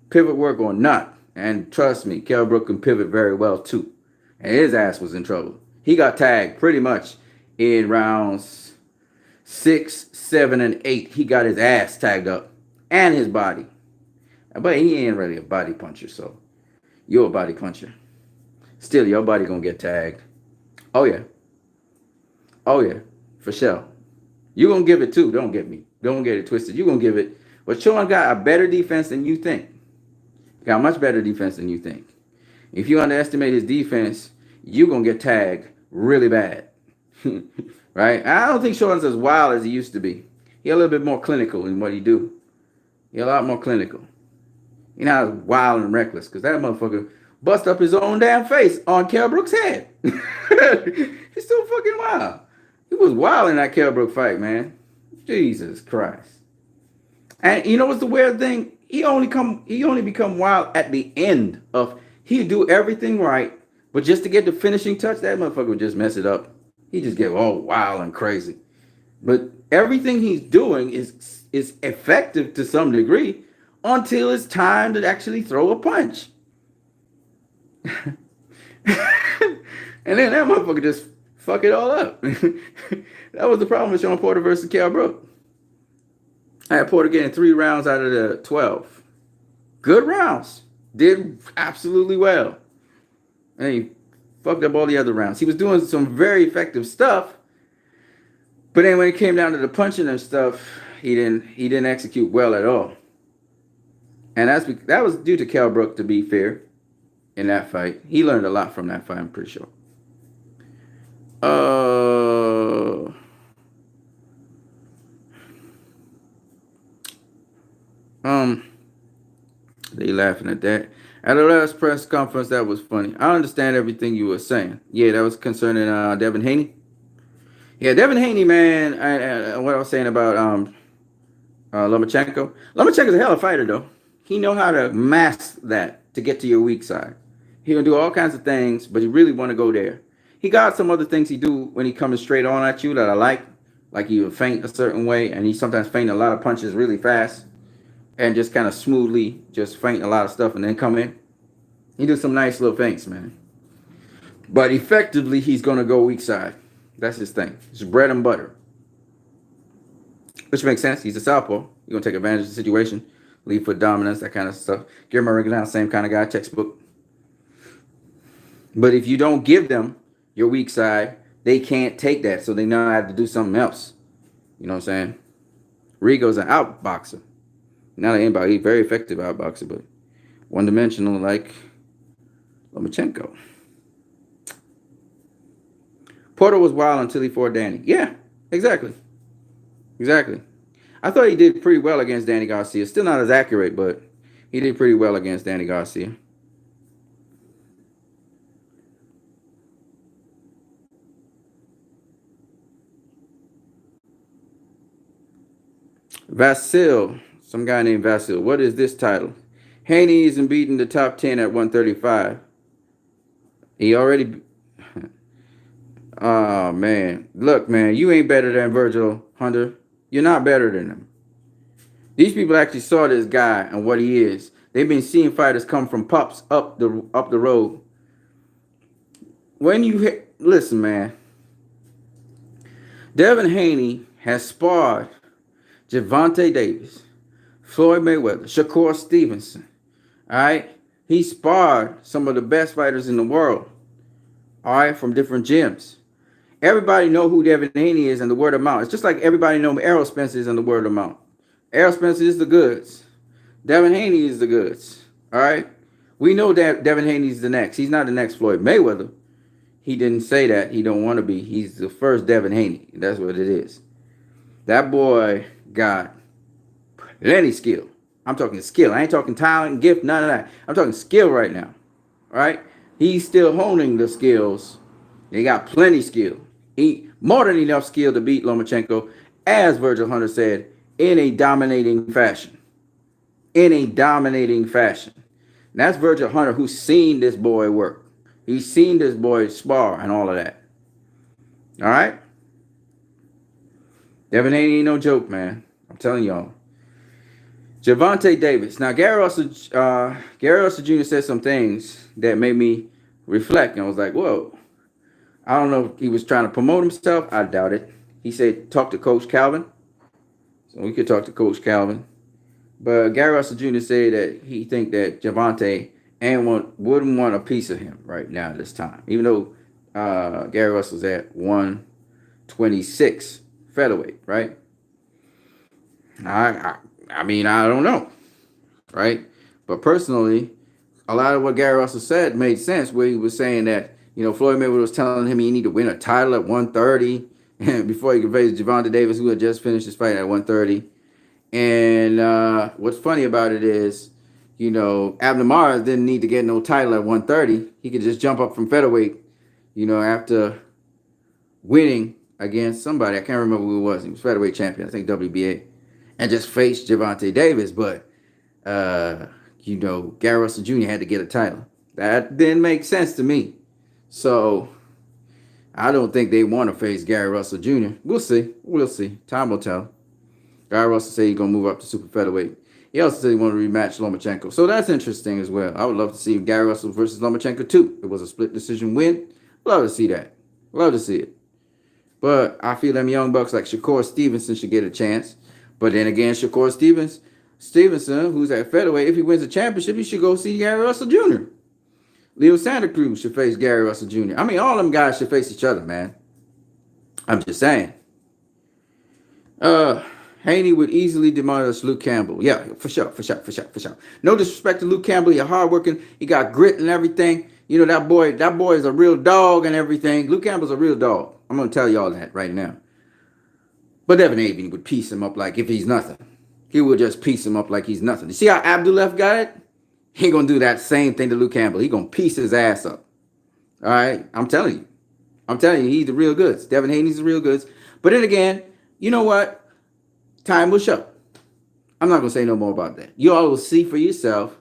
Pivot work or not. And trust me, Kell Brook can pivot very well too. And his ass was in trouble. He got tagged pretty much in rounds 6, 7, and 8. He got his ass tagged up and his body. But he ain't really a body puncher, so you're a body puncher. Still, your body gonna get tagged. Oh yeah. Oh yeah, for sure. You gonna give it too. Don't get it twisted. You gonna give it. But Sean got a better defense than you think. Got much better defense than you think. If you underestimate his defense, you gonna get tagged really bad. Right? I don't think Sean's as wild as he used to be. He's a little bit more clinical in what he do. He's a lot more clinical. He's not wild and reckless, because that motherfucker bust up his own damn face on Kell Brook's head. He's so fucking wild. He was wild in that Kell Brook fight, man. Jesus Christ. And you know what's the weird thing? He only become wild at the end of, he'd do everything right, but just to get the finishing touch, that motherfucker would just mess it up. He just get all wild and crazy. But everything he's doing is effective to some degree until it's time to actually throw a punch. And then that motherfucker just fuck it all up. That was the problem with Sean Porter versus Kell Brook. I had Porter getting 3 rounds out of the 12. Good rounds. Did absolutely well. And he fucked up all the other rounds. He was doing some very effective stuff, but then when it came down to the punching and stuff, he didn't execute well at all. And that was due to Kell Brook, to be fair, in that fight. He learned a lot from that fight, I'm pretty sure. They laughing at that. At the last press conference, that was funny. I understand everything you were saying. Yeah, that was concerning Devin Haney. Yeah, Devin Haney, man. What I was saying about Lomachenko. Lomachenko's a hell of a fighter, though. He know how to mask that to get to your weak side. He gonna do all kinds of things, but he really want to go there. He got some other things he do when he coming straight on at you that I like he would feint a certain way, and he sometimes feint a lot of punches really fast, and just kind of smoothly just feint a lot of stuff and then come in. He do some nice little feints, man. But effectively, he's gonna go weak side. That's his thing. It's bread and butter, which makes sense. He's a southpaw. You're gonna take advantage of the situation, lead foot dominance, that kind of stuff. Guillermo Rigondeaux, same kind of guy, textbook. But if you don't give them your weak side, they can't take that, so they know how to do something else. You know what I'm saying? Rigo's an outboxer. Not anybody, he's very effective outboxer, but one-dimensional like Lomachenko. Porter was wild until he fought Danny. Yeah, exactly. Exactly. I thought he did pretty well against Danny Garcia. Still not as accurate, but he did pretty well against Danny Garcia. Vasil, some guy named Vasil. What is this title? Haney isn't beating the top 10 at 135. He already. Oh man, look, man, you ain't better than Virgil Hunter. You're not better than him. These people actually saw this guy and what he is. They've been seeing fighters come from pups up the road. When you listen, man, Devin Haney has sparred Gervonta Davis, Floyd Mayweather, Shakur Stevenson. All right, he sparred some of the best fighters in the world. All right, from different gyms. Everybody know who Devin Haney is and the word of mouth. It's just like everybody know Errol Spence is and the word of mouth. Errol Spence is the goods. Devin Haney is the goods. All right. We know that Devin Haney is the next. He's not the next Floyd Mayweather. He didn't say that. He don't want to be. He's the first Devin Haney. That's what it is. That boy got plenty skill. I'm talking skill. I ain't talking talent, gift, none of that. I'm talking skill right now. All right. He's still honing the skills. He got plenty skill. He more than enough skill to beat Lomachenko, as Virgil Hunter said, in a dominating fashion. In a dominating fashion. And that's Virgil Hunter, who's seen this boy work. He's seen this boy spar and all of that. All right? Devin ain't no joke, man. I'm telling y'all. Gervonta Davis. Now, Gary Russell Jr. said some things that made me reflect. And I was like, whoa. I don't know if he was trying to promote himself. I doubt it. He said, talk to Coach Calvin. So we could talk to Coach Calvin. But Gary Russell Jr. said that he think that Gervonta wouldn't want a piece of him right now at this time. Even though Gary Russell's at 126 featherweight, right? I mean, I don't know, right? But personally, a lot of what Gary Russell said made sense, where he was saying that, Floyd Mayweather was telling him he needed to win a title at 130 before he could face Gervonta Davis, who had just finished his fight at 130. And what's funny about it is, Abner Mares didn't need to get no title at 130. He could just jump up from featherweight, after winning against somebody. I can't remember who it was. He was featherweight champion, I think WBA, and just face Gervonta Davis. But, Gary Russell Jr. had to get a title. That didn't make sense to me. So I don't think they want to face Gary Russell Jr. We'll see. We'll see. Time will tell. Gary Russell said he's going to move up to super featherweight. He also said he wanted to rematch Lomachenko. So that's interesting as well. I would love to see Gary Russell versus Lomachenko too. It was a split decision win. Love to see that. Love to see it. But I feel them young bucks like Shakur Stevenson should get a chance. But then again, Shakur Stevenson, who's at featherweight, if he wins a championship, he should go see Gary Russell Jr. Leo Santa Cruz should face Gary Russell Jr. I mean, all them guys should face each other, man. I'm just saying. Haney would easily demolish Luke Campbell. Yeah, for sure. No disrespect to Luke Campbell. He's hardworking. He got grit and everything. That boy is a real dog and everything. Luke Campbell's a real dog. I'm going to tell y'all that right now. But Devin Haney would piece him up like if he's nothing. He would just piece him up like he's nothing. You see how Abdullah got it? He going to do that same thing to Luke Campbell. He going to piece his ass up. All right? I'm telling you, he's the real goods. Devin Haney's the real goods. But then again, you know what? Time will show. I'm not going to say no more about that. You all will see for yourself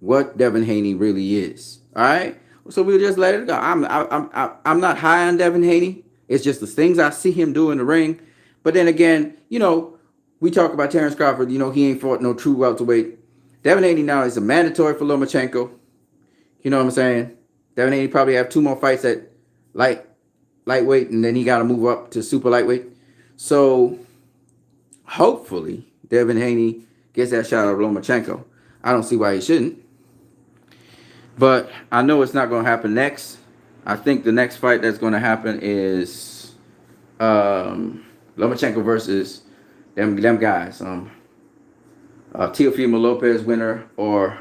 what Devin Haney really is. All right? So we'll just let it go. I'm not high on Devin Haney. It's just the things I see him do in the ring. But then again, we talk about Terrence Crawford. He ain't fought no true welterweight. Devin Haney now is a mandatory for Lomachenko. You know what I'm saying? Devin Haney probably have 2 more fights at lightweight, and then he got to move up to super lightweight. So hopefully Devin Haney gets that shot of Lomachenko. I don't see why he shouldn't. But I know it's not going to happen next. I think the next fight that's going to happen is Lomachenko versus them guys. Teofimo Lopez winner or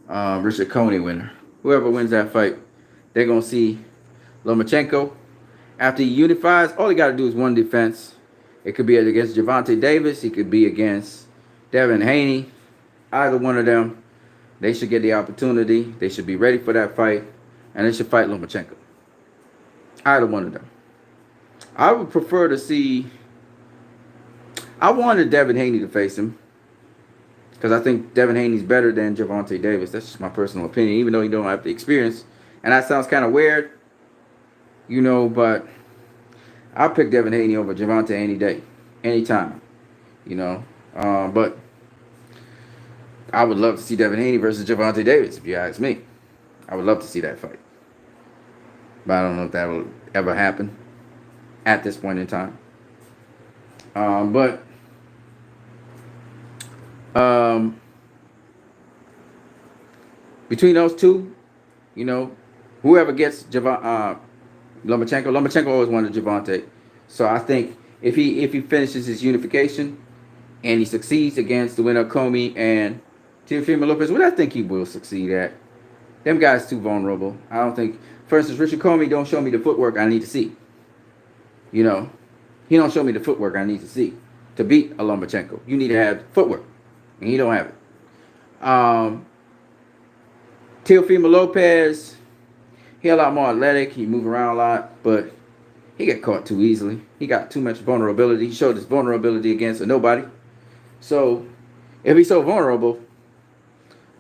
Richard Coney winner. Whoever wins that fight, they're going to see Lomachenko. After he unifies, all he got to do is one defense. It could be against Gervonta Davis. It could be against Devin Haney. Either one of them, they should get the opportunity. They should be ready for that fight. And they should fight Lomachenko. Either one of them. I would prefer to see... I wanted Devin Haney to face him. Because I think Devin Haney's better than Gervonta Davis. That's just my personal opinion. Even though he don't have the experience, And that sounds kind of weird, but I'll pick Devin Haney over Javante any day, anytime, you know. But I would love to see Devin Haney versus Javante Davis, if you ask me. I would love to see that fight. But I don't know if that will ever happen at this point in time. But between those two, you know, whoever gets Lomachenko always wanted Javante. So I think if he finishes his unification and he succeeds against the winner of Comey and Teofimo Lopez, what I think he will succeed at. Them guys too vulnerable. I don't think. For instance, Richard Comey don't show me the footwork I need to see. You know, he don't show me the footwork I need to see to beat a Lomachenko. You need to have footwork, and he don't have it. Teofimo Lopez, he a lot more athletic. He move around a lot, but he get caught too easily. He got too much vulnerability. He showed his vulnerability against a nobody. So if he's so vulnerable,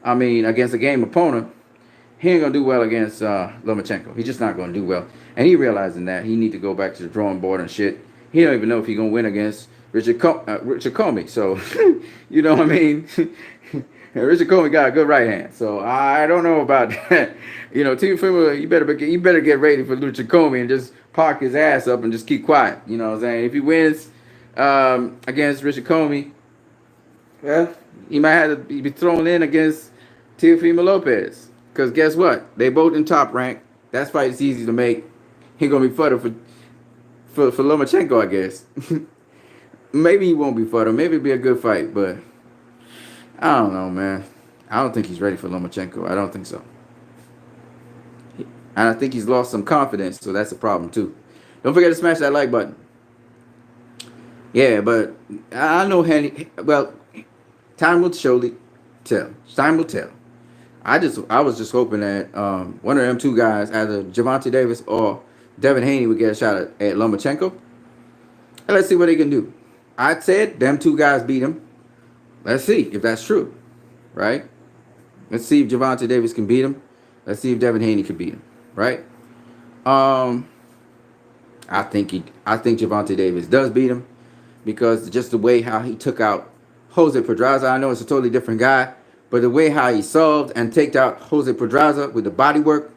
against a game opponent, he ain't gonna do well against Lomachenko. He's just not gonna do well, and he realizing that he need to go back to the drawing board and shit. He don't even know if he's gonna win against Richard Comey. So, you know what I mean? Richard Comey got a good right hand, so I don't know about that. Teofimo, you better get ready for Richard Comey and just park his ass up and just keep quiet. You know what I'm saying? If he wins against Richard Comey, well, he might have to be thrown in against Teofimo Lopez. Because guess what? They both in top rank. That fight is easy to make. He gonna be fodder for Lomachenko, I guess. Maybe he won't be fodder. Maybe it'll be a good fight, but I don't know, man. I don't think he's ready for Lomachenko. I don't think so. And I think he's lost some confidence, so that's a problem too. Don't forget to smash that like button. Yeah, but I know Haney. Well, time will surely tell. Time will tell. I was just hoping that one of them two guys, either Javante Davis or Devin Haney, would get a shot at Lomachenko. And let's see what they can do. I said them two guys beat him. Let's see if that's true, right? Let's see if Javante Davis can beat him. Let's see if Devin Haney can beat him, right? I think Javante Davis does beat him because just the way how he took out Jose Pedraza. I know it's a totally different guy. But the way how he solved and take out Jose Pedraza with the body work,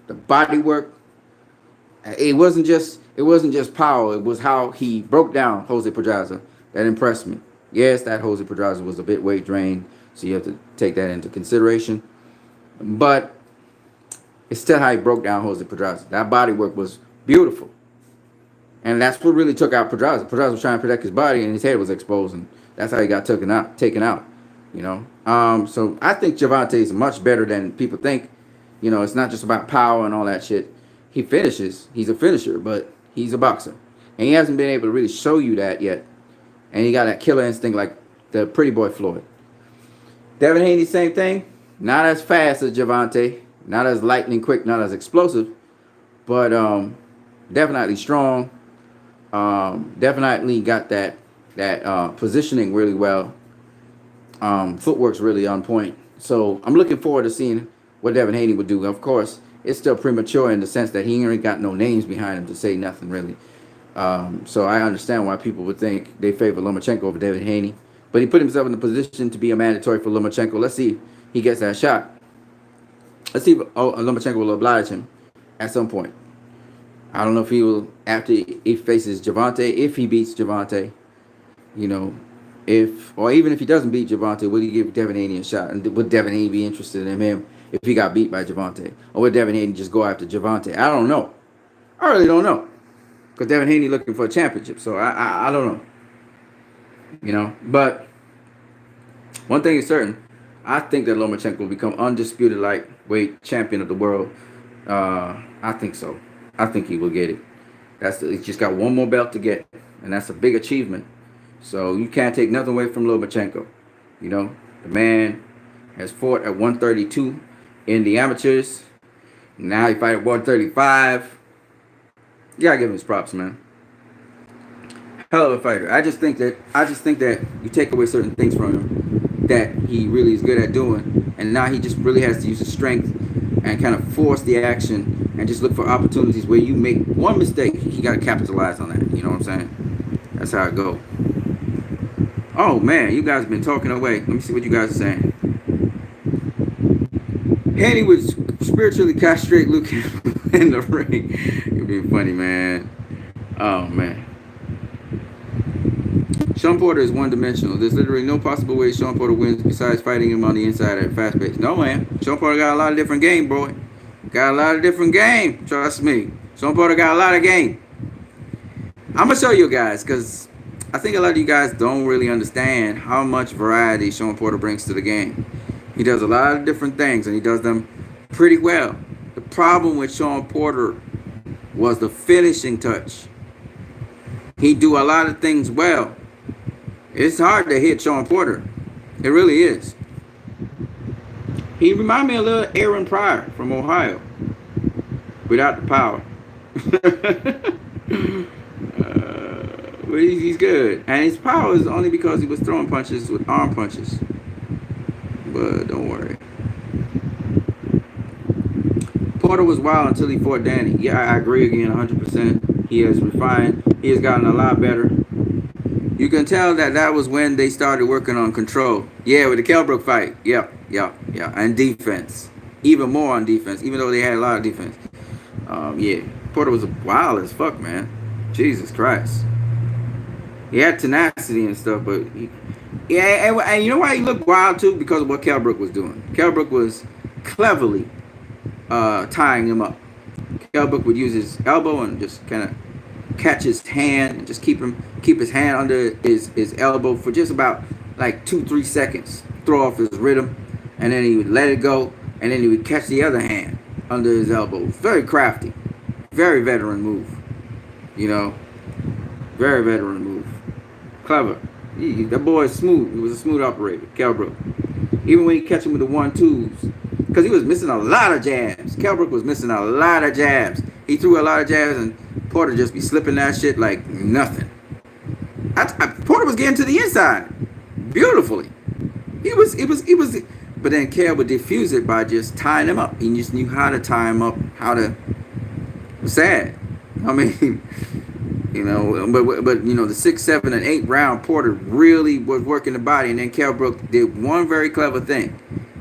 it wasn't just power. It was how he broke down Jose Pedraza that impressed me. Yes, that Jose Pedraza was a bit weight drained, so you have to take that into consideration. But it's still how he broke down Jose Pedraza. That body work was beautiful, and that's what really took out Pedraza. Pedraza was trying to protect his body, and his head was exposed, and that's how he got taken out. So I think Javante is much better than people think. It's not just about power and all that shit. He finishes. He's a finisher, but he's a boxer. And he hasn't been able to really show you that yet. And he got that killer instinct like the pretty boy Floyd. Devin Haney, same thing. Not as fast as Javante. Not as lightning quick, not as explosive. But definitely strong. Definitely got that positioning really well. Footwork's really on point. So I'm looking forward to seeing what Devin Haney would do. Of course, it's still premature in the sense that he ain't got no names behind him to say nothing really. So I understand why people would think they favor Lomachenko over Devin Haney. But he put himself in the position to be a mandatory for Lomachenko. Let's see if he gets that shot. Let's see if Lomachenko will oblige him at some point. I don't know if he will after he faces Javante, if he beats Javante, or even if he doesn't beat Javante, would he give Devin Haney a shot? And would Devin Haney be interested in him if he got beat by Javante? Or would Devin Haney just go after Javante? I don't know. I really don't know. Because Devin Haney looking for a championship. So I don't know. But one thing is certain. I think that Lomachenko will become undisputed lightweight champion of the world. I think so. I think he will get it. He's just got one more belt to get. And that's a big achievement. So you can't take nothing away from Lomachenko. The man has fought at 132 in the amateurs. Now he fight at 135. You gotta give him his props, man. Hell of a fighter. I just think that you take away certain things from him that he really is good at doing, and now he just really has to use his strength and kind of force the action and just look for opportunities where you make one mistake, he got to capitalize on that. You know what I'm saying? That's how it go. Oh man, you guys have been talking away. Let me see what you guys are saying. Haney would spiritually castrate Luke in the ring. It'd be funny, man. Oh man. Sean Porter is one-dimensional. There's literally no possible way Sean Porter wins besides fighting him on the inside at a fast pace. No, man. Sean Porter got a lot of different game, boy. Got a lot of different game. Trust me. Sean Porter got a lot of game. I'm going to show you guys because I think a lot of you guys don't really understand how much variety Sean Porter brings to the game. He does a lot of different things, and he does them pretty well. The problem with Sean Porter was the finishing touch. He do a lot of things well. It's hard to hit Sean Porter. It really is. He reminded me a little Aaron Pryor from Ohio. Without the power. But he's good. And his power is only because he was throwing punches with arm punches. But don't worry. Porter was wild until he fought Danny. Yeah, I agree again 100%. He has refined. He has gotten a lot better. You can tell that was when they started working on control. Yeah, with the Kell Brook fight. Yeah. And defense. Even more on defense, even though they had a lot of defense. Yeah. Porter was wild as fuck, man. Jesus Christ. He had tenacity and stuff, but and you know why he looked wild too? Because of what Kell Brook was doing. Kell Brook was cleverly tying him up. Kell Brook would use his elbow and just kind of catch his hand and just keep his hand under his elbow for just about like 2-3 seconds, throw off his rhythm, and then he would let it go, and then he would catch the other hand under his elbow. Very crafty, very veteran move, you know, very veteran move, clever. That boy is smooth. He was a smooth operator, Kell Brook. Even when he catch him with the 1-2s, because he was missing a lot of jabs. Kell Brook was missing a lot of jabs. He threw a lot of jabs, and Porter just be slipping that shit like nothing. Porter was getting to the inside beautifully. He was. But then Kell would diffuse it by just tying him up. He just knew how to tie him up. How to. Sad. I mean, you know. But you know, the 6, 7, and 8 round Porter really was working the body, and then Kell Brook did one very clever thing.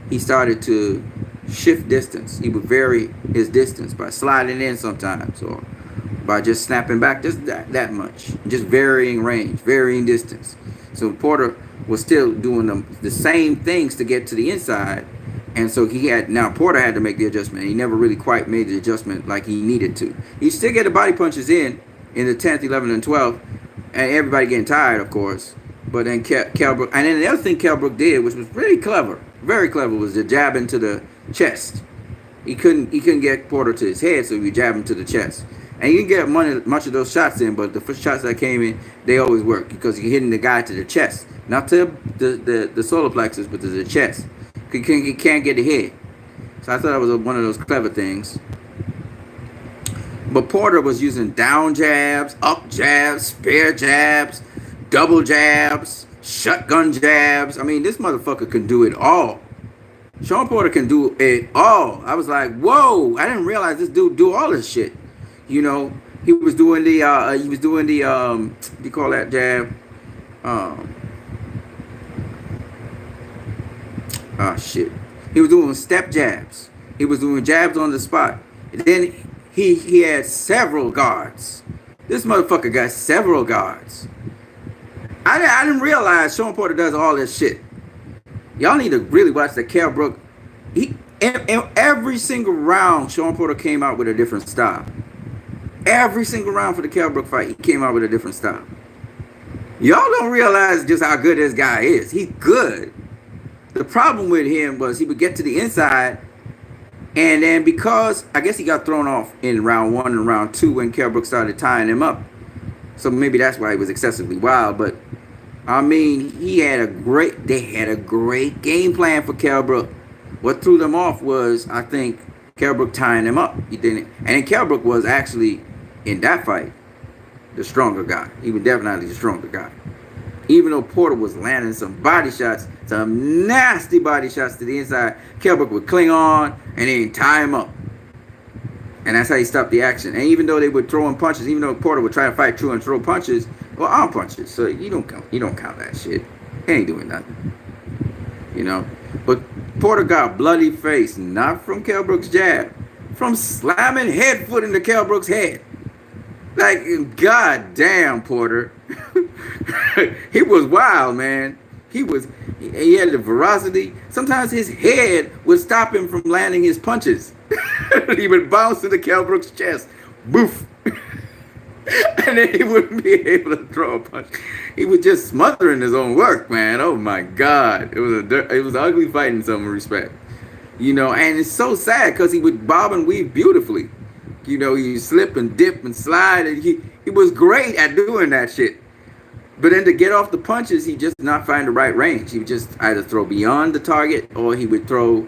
He started to shift distance. He would vary his distance by sliding in sometimes, or by just snapping back just that much, just varying range, varying distance. So Porter was still doing the same things to get to the inside, and so Porter had to make the adjustment. He never really quite made the adjustment like he needed to. He still get the body punches in the 10th, 11th, and 12th, and everybody getting tired, of course. But then Kell Brook, and then the other thing Kell Brook did, which was really clever, very clever, was the jab into the chest. He couldn't get Porter to his head, so he would jab him to the chest. And you can get much of those shots in, but the first shots that came in, they always work because you're hitting the guy to the chest, not to the solar plexus, but to the chest. He can't get the head. So I thought that was one of those clever things. But Porter was using down jabs, up jabs, spare jabs, double jabs, shotgun jabs. I mean, this motherfucker can do it all. Sean Porter can do it all. I was like, whoa! I didn't realize this dude do all this shit. You know, he was doing the what do you call that jab? Shit. He was doing step jabs. He was doing jabs on the spot. And then he had several guards. This motherfucker got several guards. I didn't realize Sean Porter does all this shit. Y'all need to really watch the Kell Brook. Every single round, Sean Porter came out with a different style. Every single round for the Kell Brook fight, he came out with a different style. Y'all don't realize just how good this guy is. He's good. The problem with him was he would get to the inside, and then because I guess he got thrown off in round 1 and round 2 when Kell Brook started tying him up. So maybe that's why he was excessively wild. But I mean, they had a great game plan for Kell Brook. What threw them off was, I think, Kell Brook tying him up. He didn't, and then Kell Brook was actually in that fight the stronger guy. He was definitely the stronger guy. Even though Porter was landing some body shots, some nasty body shots to the inside, Kell Brook would cling on and then tie him up. And that's how he stopped the action. And even though they were throwing punches, even though Porter would try to fight through and throw punches, well, arm punches. So you don't count that shit. He ain't doing nothing. You know? But Porter got bloody face, not from Kell Brook's jab, from slamming head foot into Kell Brook's head. Like, god damn, Porter. He was wild, man. He had the ferocity. Sometimes his head would stop him from landing his punches. He would bounce into Kell Brook's chest. Boof. And then he wouldn't be able to throw a punch. He was just smothering his own work, man. Oh my God. It was an ugly fight in some respect. You know, and it's so sad because he would bob and weave beautifully. You know, he slip and dip and slide, and he was great at doing that shit. But then to get off the punches, he just not find the right range. He would just either throw beyond the target, or he would throw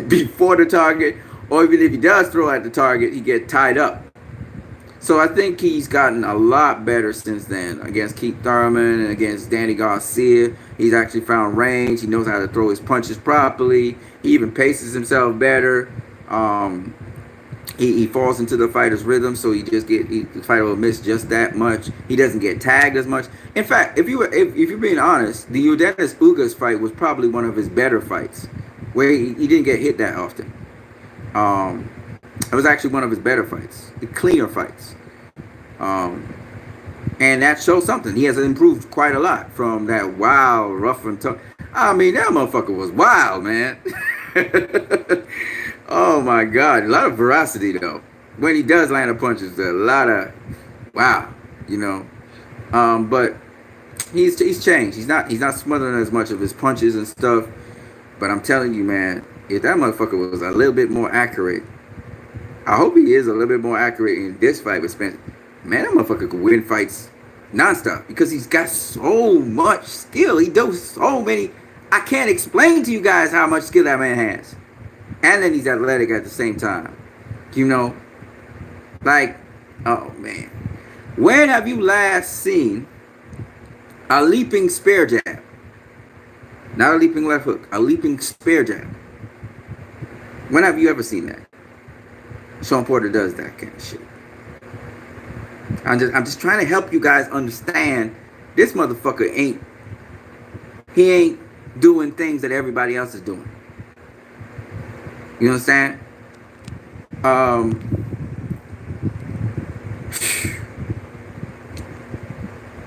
before the target, or even if he does throw at the target, he get tied up. So I think he's gotten a lot better since then. Against Keith Thurman and against Danny Garcia, he's actually found range. He knows how to throw his punches properly. He even paces himself better. He falls into the fighter's rhythm, so the fighter will miss just that much. He doesn't get tagged as much. In fact, if you're being honest, the Yordenis Ugas fight was probably one of his better fights, where he didn't get hit that often. It was actually one of his better fights, the cleaner fights. And that shows something. He has improved quite a lot from that wild, rough and tough. I mean, that motherfucker was wild, man. Oh my God, a lot of veracity though. When he does land a punch, it's a lot of wow, you know. But he's changed. He's not smothering as much of his punches and stuff. But I'm telling you, man, if that motherfucker was a little bit more accurate, I hope he is a little bit more accurate in this fight with Spencer. Man, that motherfucker could win fights nonstop because he's got so much skill. He does so many. I can't explain to you guys how much skill that man has. And then he's athletic at the same time. You know? Like, oh man. When have you last seen a leaping spear jab? Not a leaping left hook, a leaping spear jab. When have you ever seen that? Sean Porter does that kind of shit. I'm just trying to help you guys understand this motherfucker ain't doing things that everybody else is doing. You understand?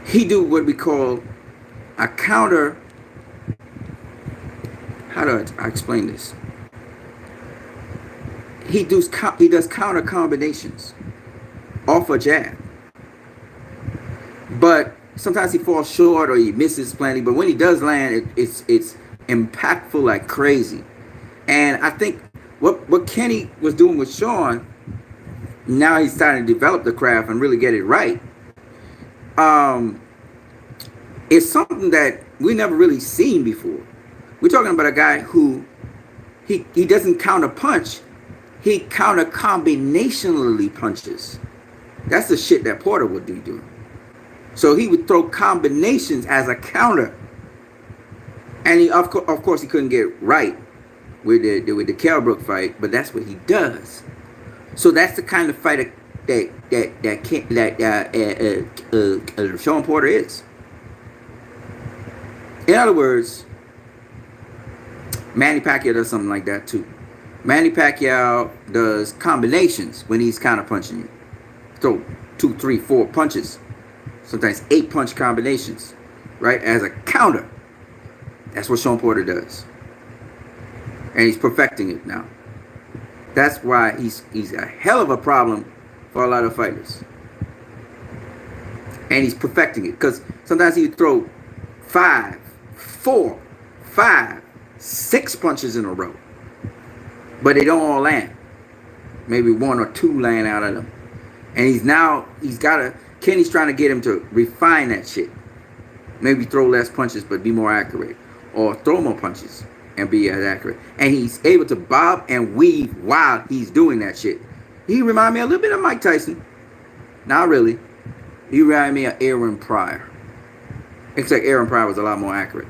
He do what we call a counter. How do I explain this? He does counter combinations off a jab. But sometimes he falls short or he misses plenty. But when he does land, it's impactful like crazy. And I think what Kenny was doing with Sean, now he's starting to develop the craft and really get it right. It's something that we never really seen before. We're talking about a guy who he doesn't counter punch, he counter combinationally punches. That's the shit that Porter would be doing. So he would throw combinations as a counter, and he of course he couldn't get right with the Kell Brook fight, but that's what he does. So that's the kind of fighter that Sean Porter is. In other words, Manny Pacquiao does something like that too. Manny Pacquiao does combinations when he's counter punching you. Throw 2, 3, 4 punches. Sometimes 8 punch combinations, right? As a counter. That's what Sean Porter does. And he's perfecting it now. That's why he's a hell of a problem for a lot of fighters. And he's perfecting it. Because sometimes he would throw 5, 4, 5, 6 punches in a row. But they don't all land. Maybe 1 or 2 land out of them. And Kenny's trying to get him to refine that shit. Maybe throw less punches, but be more accurate. Or throw more punches and be as accurate. And he's able to bob and weave while he's doing that shit. He remind me a little bit of Mike Tyson. Not really. He remind me of Aaron Pryor. Except Aaron Pryor was a lot more accurate.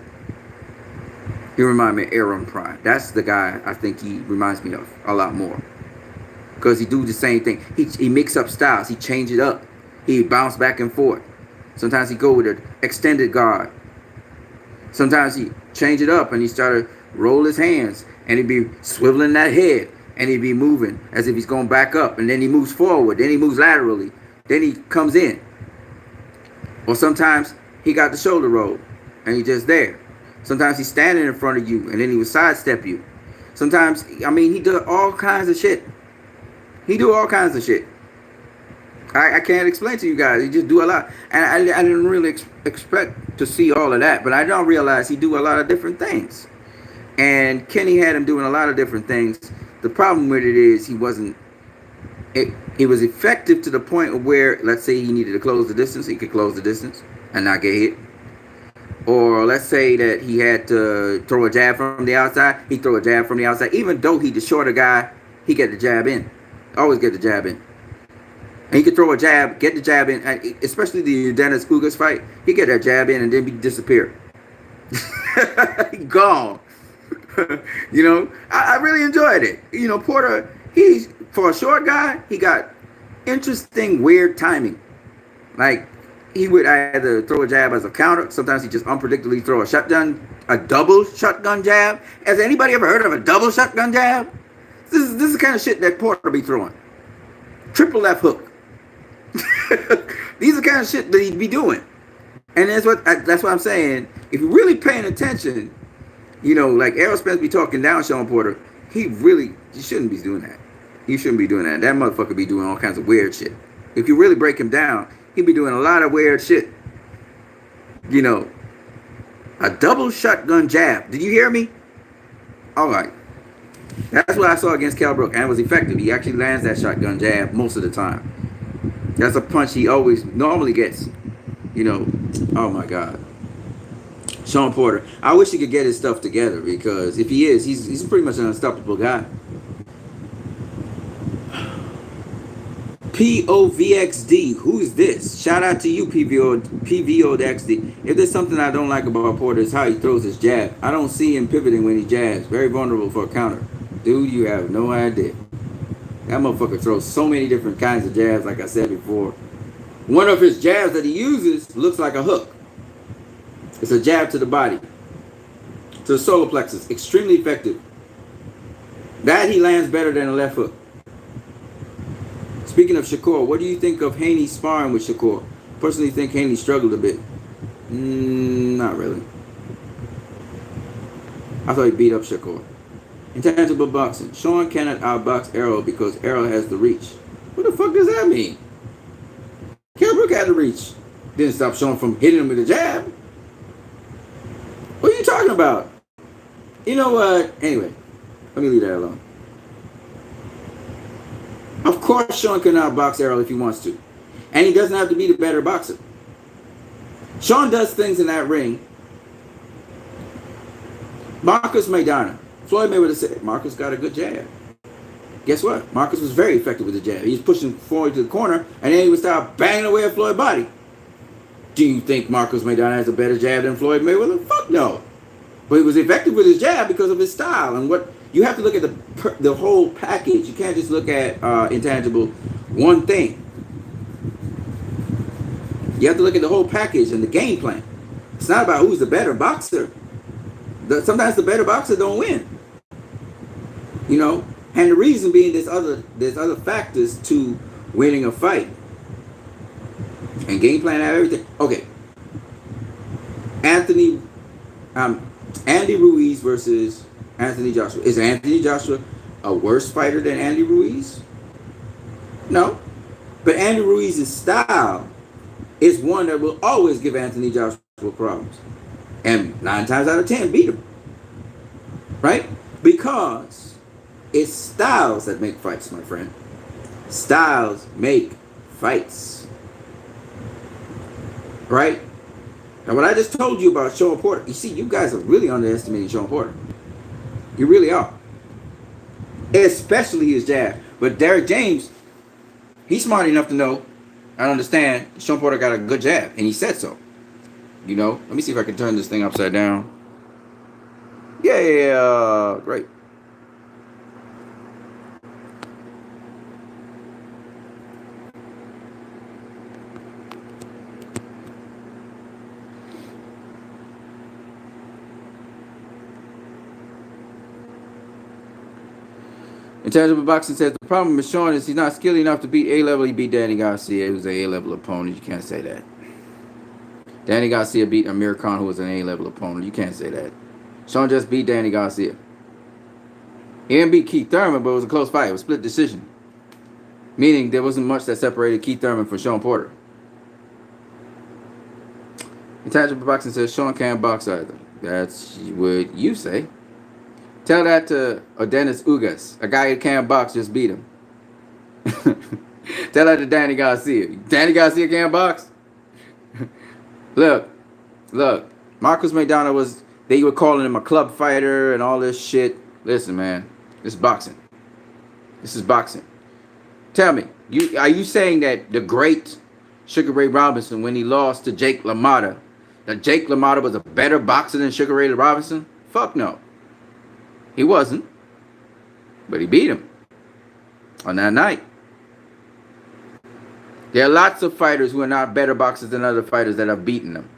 He reminded me of Aaron Pryor. That's the guy I think he reminds me of a lot more. Because he do the same thing. He mix up styles. He change it up. He bounce back and forth. Sometimes he go with an extended guard. Sometimes he change it up and he started roll his hands and he'd be swiveling that head and he'd be moving as if he's going back up, and then he moves forward, then he moves laterally, then he comes in. Or sometimes he got the shoulder roll and he's just there. Sometimes he's standing in front of you and then he would sidestep you. Sometimes, I mean, he does all kinds of shit. He do all kinds of shit. I can't explain to you guys. He just do a lot. And I didn't really expect to see all of that. But I don't realize he do a lot of different things. And Kenny had him doing a lot of different things. The problem with it is he wasn't... It was effective to the point of where, let's say he needed to close the distance. He could close the distance and not get hit. Or let's say that he had to throw a jab from the outside. He throw a jab from the outside. Even though he the shorter guy, he get the jab in. Always get the jab in. And he could throw a jab, get the jab in, especially the Dennis Ugas fight. He get that jab in and then be disappear. Gone. You know, I really enjoyed it. You know, Porter, he's, for a short guy, he got interesting, weird timing. Like, he would either throw a jab as a counter. Sometimes he just unpredictably throw a double shotgun jab. Has anybody ever heard of a double shotgun jab? This is the kind of shit that Porter be throwing. Triple left hook. These are the kind of shit that he'd be doing. And that's what I'm saying. If you're really paying attention, you know, like Errol Spence be talking down Sean Porter, he shouldn't be doing that. He shouldn't be doing that. That motherfucker be doing all kinds of weird shit. If you really break him down, he'd be doing a lot of weird shit. You know, a double shotgun jab. Did you hear me? All right. That's what I saw against Kell Brook, and it was effective. He actually lands that shotgun jab most of the time. That's a punch he always normally gets. You know, oh my God. Sean Porter. I wish he could get his stuff together, because if he is, he's pretty much an unstoppable guy. POVXD, who's this? Shout out to you, PVOXD. If there's something I don't like about Porter, it's how he throws his jab. I don't see him pivoting when he jabs. Very vulnerable for a counter. Dude, you have no idea. That motherfucker throws so many different kinds of jabs, like I said before. One of his jabs that he uses looks like a hook. It's a jab to the body, to the solar plexus. Extremely effective. That he lands better than a left hook. Speaking of Shakur, what do you think of Haney sparring with Shakur? Personally think Haney struggled a bit. Not really. I thought he beat up Shakur. Intangible boxing. Sean cannot outbox Errol because Errol has the reach. What the fuck does that mean? Kell Brook had the reach. Didn't stop Sean from hitting him with a jab. What are you talking about? You know what? Anyway, let me leave that alone. Of course Sean can outbox Errol if he wants to. And he doesn't have to be the better boxer. Sean does things in that ring. Marcus Maidana. Floyd Mayweather said, Marcus got a good jab. Guess what? Marcus was very effective with the jab. He was pushing forward to the corner, and then he would start banging away at Floyd's body. Do you think Marcus Maidana has a better jab than Floyd Mayweather? Fuck no. But he was effective with his jab because of his style. And what you have to look at the whole package. You can't just look at intangible one thing. You have to look at the whole package and the game plan. It's not about who's the better boxer. Sometimes the better boxer don't win. You know, and the reason being there's other factors to winning a fight. And game plan and everything. Okay. Andy Ruiz versus Anthony Joshua. Is Anthony Joshua a worse fighter than Andy Ruiz? No. But Andy Ruiz's style is one that will always give Anthony Joshua problems. And 9 times out of 10 beat him. Right? Because it's styles that make fights, my friend. Styles make fights. Right? Now, what I just told you about Sean Porter, you see, you guys are really underestimating Sean Porter. You really are. Especially his jab. But Derek James, he's smart enough to know and understand Sean Porter got a good jab, and he said so. You know, let me see if I can turn this thing upside down. Yeah, great. Intangible Boxing says the problem with Sean is he's not skilled enough to beat A-level. He beat Danny Garcia, who's an A-level opponent. You can't say that. Danny Garcia beat Amir Khan, who was an A-level opponent. You can't say that. Sean just beat Danny Garcia. He didn't beat Keith Thurman, but it was a close fight. It was a split decision. Meaning there wasn't much that separated Keith Thurman from Sean Porter. Intangible Boxing says Sean can't box either. That's what you say. Tell that to Dennis Ugas. A guy who can't box just beat him. Tell that to Danny Garcia. Danny Garcia can't box? Look. Marcus McDonald they were calling him a club fighter and all this shit. Listen, man. This is boxing. This is boxing. Tell me, are you saying that the great Sugar Ray Robinson, when he lost to Jake LaMotta, that Jake LaMotta was a better boxer than Sugar Ray Robinson? Fuck no. He wasn't. But he beat him on that night. There are lots of fighters who are not better boxers than other fighters that have beaten them.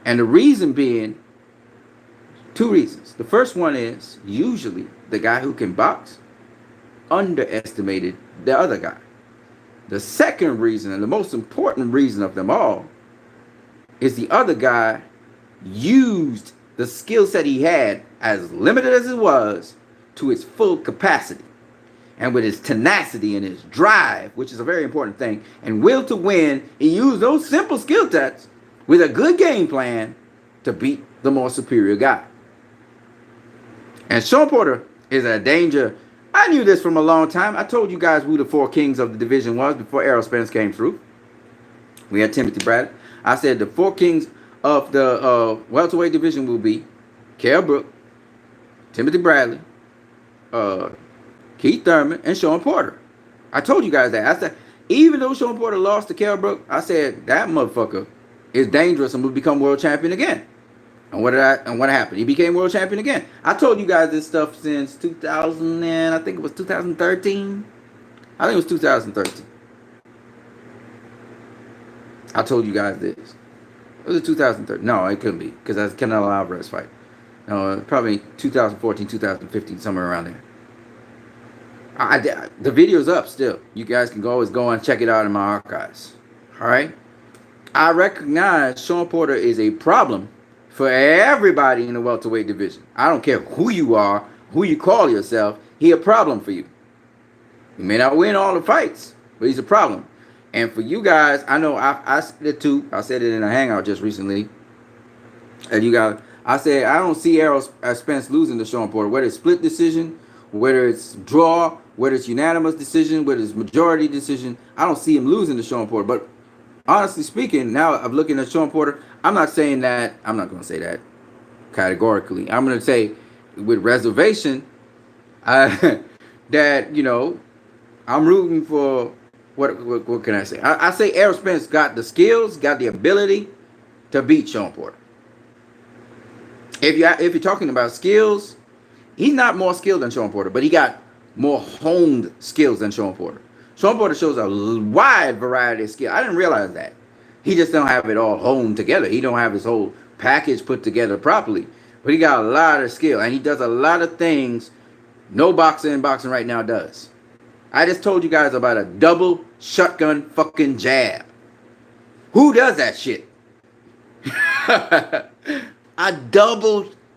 And the reason being, two reasons. The first one is, usually, the guy who can box underestimated the other guy. The second reason, and the most important reason of them all, is the other guy used the skill set he had, as limited as it was, to its full capacity. And with his tenacity and his drive, which is a very important thing, and will to win, he used those simple skill sets with a good game plan to beat the more superior guy. And Sean Porter is a danger. I knew this from a long time. I told you guys who the four kings of the division was before Errol Spence came through. We had Timothy Bradley. I said the four kings of the welterweight division will be Kell Brook, Timothy Bradley, Keith Thurman, and Sean Porter. I told you guys that. I said, even though Sean Porter lost to Kell Brook, I said that motherfucker is dangerous and will become world champion again. And what happened? He became world champion again. I told you guys this stuff since 2000 and I think it was 2013. I think it was 2013. I told you guys this. It was 2013. No, it couldn't be because that's Canelo Alvarez fight. No, probably 2014, 2015, somewhere around there. The video's up still. You guys can always go and check it out in my archives. All right? I recognize Sean Porter is a problem for everybody in the welterweight division. I don't care who you are, who you call yourself. He a problem for you. He may not win all the fights, but he's a problem. And for you guys, I know I said it too. I said it in a hangout just recently. And you guys, I said I don't see Errol Spence losing to Sean Porter, whether it's split decision, whether it's draw, whether it's unanimous decision, whether it's majority decision. I don't see him losing to Sean Porter. But honestly speaking, now I'm looking at Sean Porter. I'm not saying that. I'm not going to say that categorically. I'm going to say with reservation that, you know, I'm rooting for, what can I say? I say Errol Spence got the skills, got the ability to beat Sean Porter. If you're talking about skills, he's not more skilled than Sean Porter, but he got more honed skills than Sean Porter. Sean Porter shows a wide variety of skill. I didn't realize that. He just don't have it all honed together. He don't have his whole package put together properly. But he got a lot of skill, and he does a lot of things no boxer in boxing right now does. I just told you guys about a double shotgun fucking jab. Who does that shit?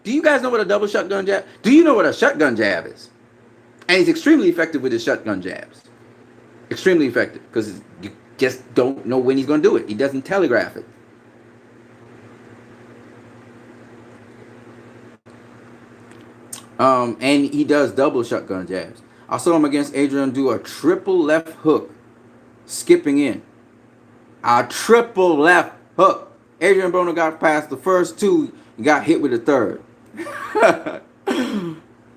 Do you guys know what a double shotgun jab? Do you know what a shotgun jab is? And he's extremely effective with his shotgun jabs. Extremely effective because you just don't know when he's going to do it. He doesn't telegraph it. And he does double shotgun jabs. I saw him against Adrian do a triple left hook, skipping in. A triple left hook. Adrian Broner got past the first two and got hit with the third.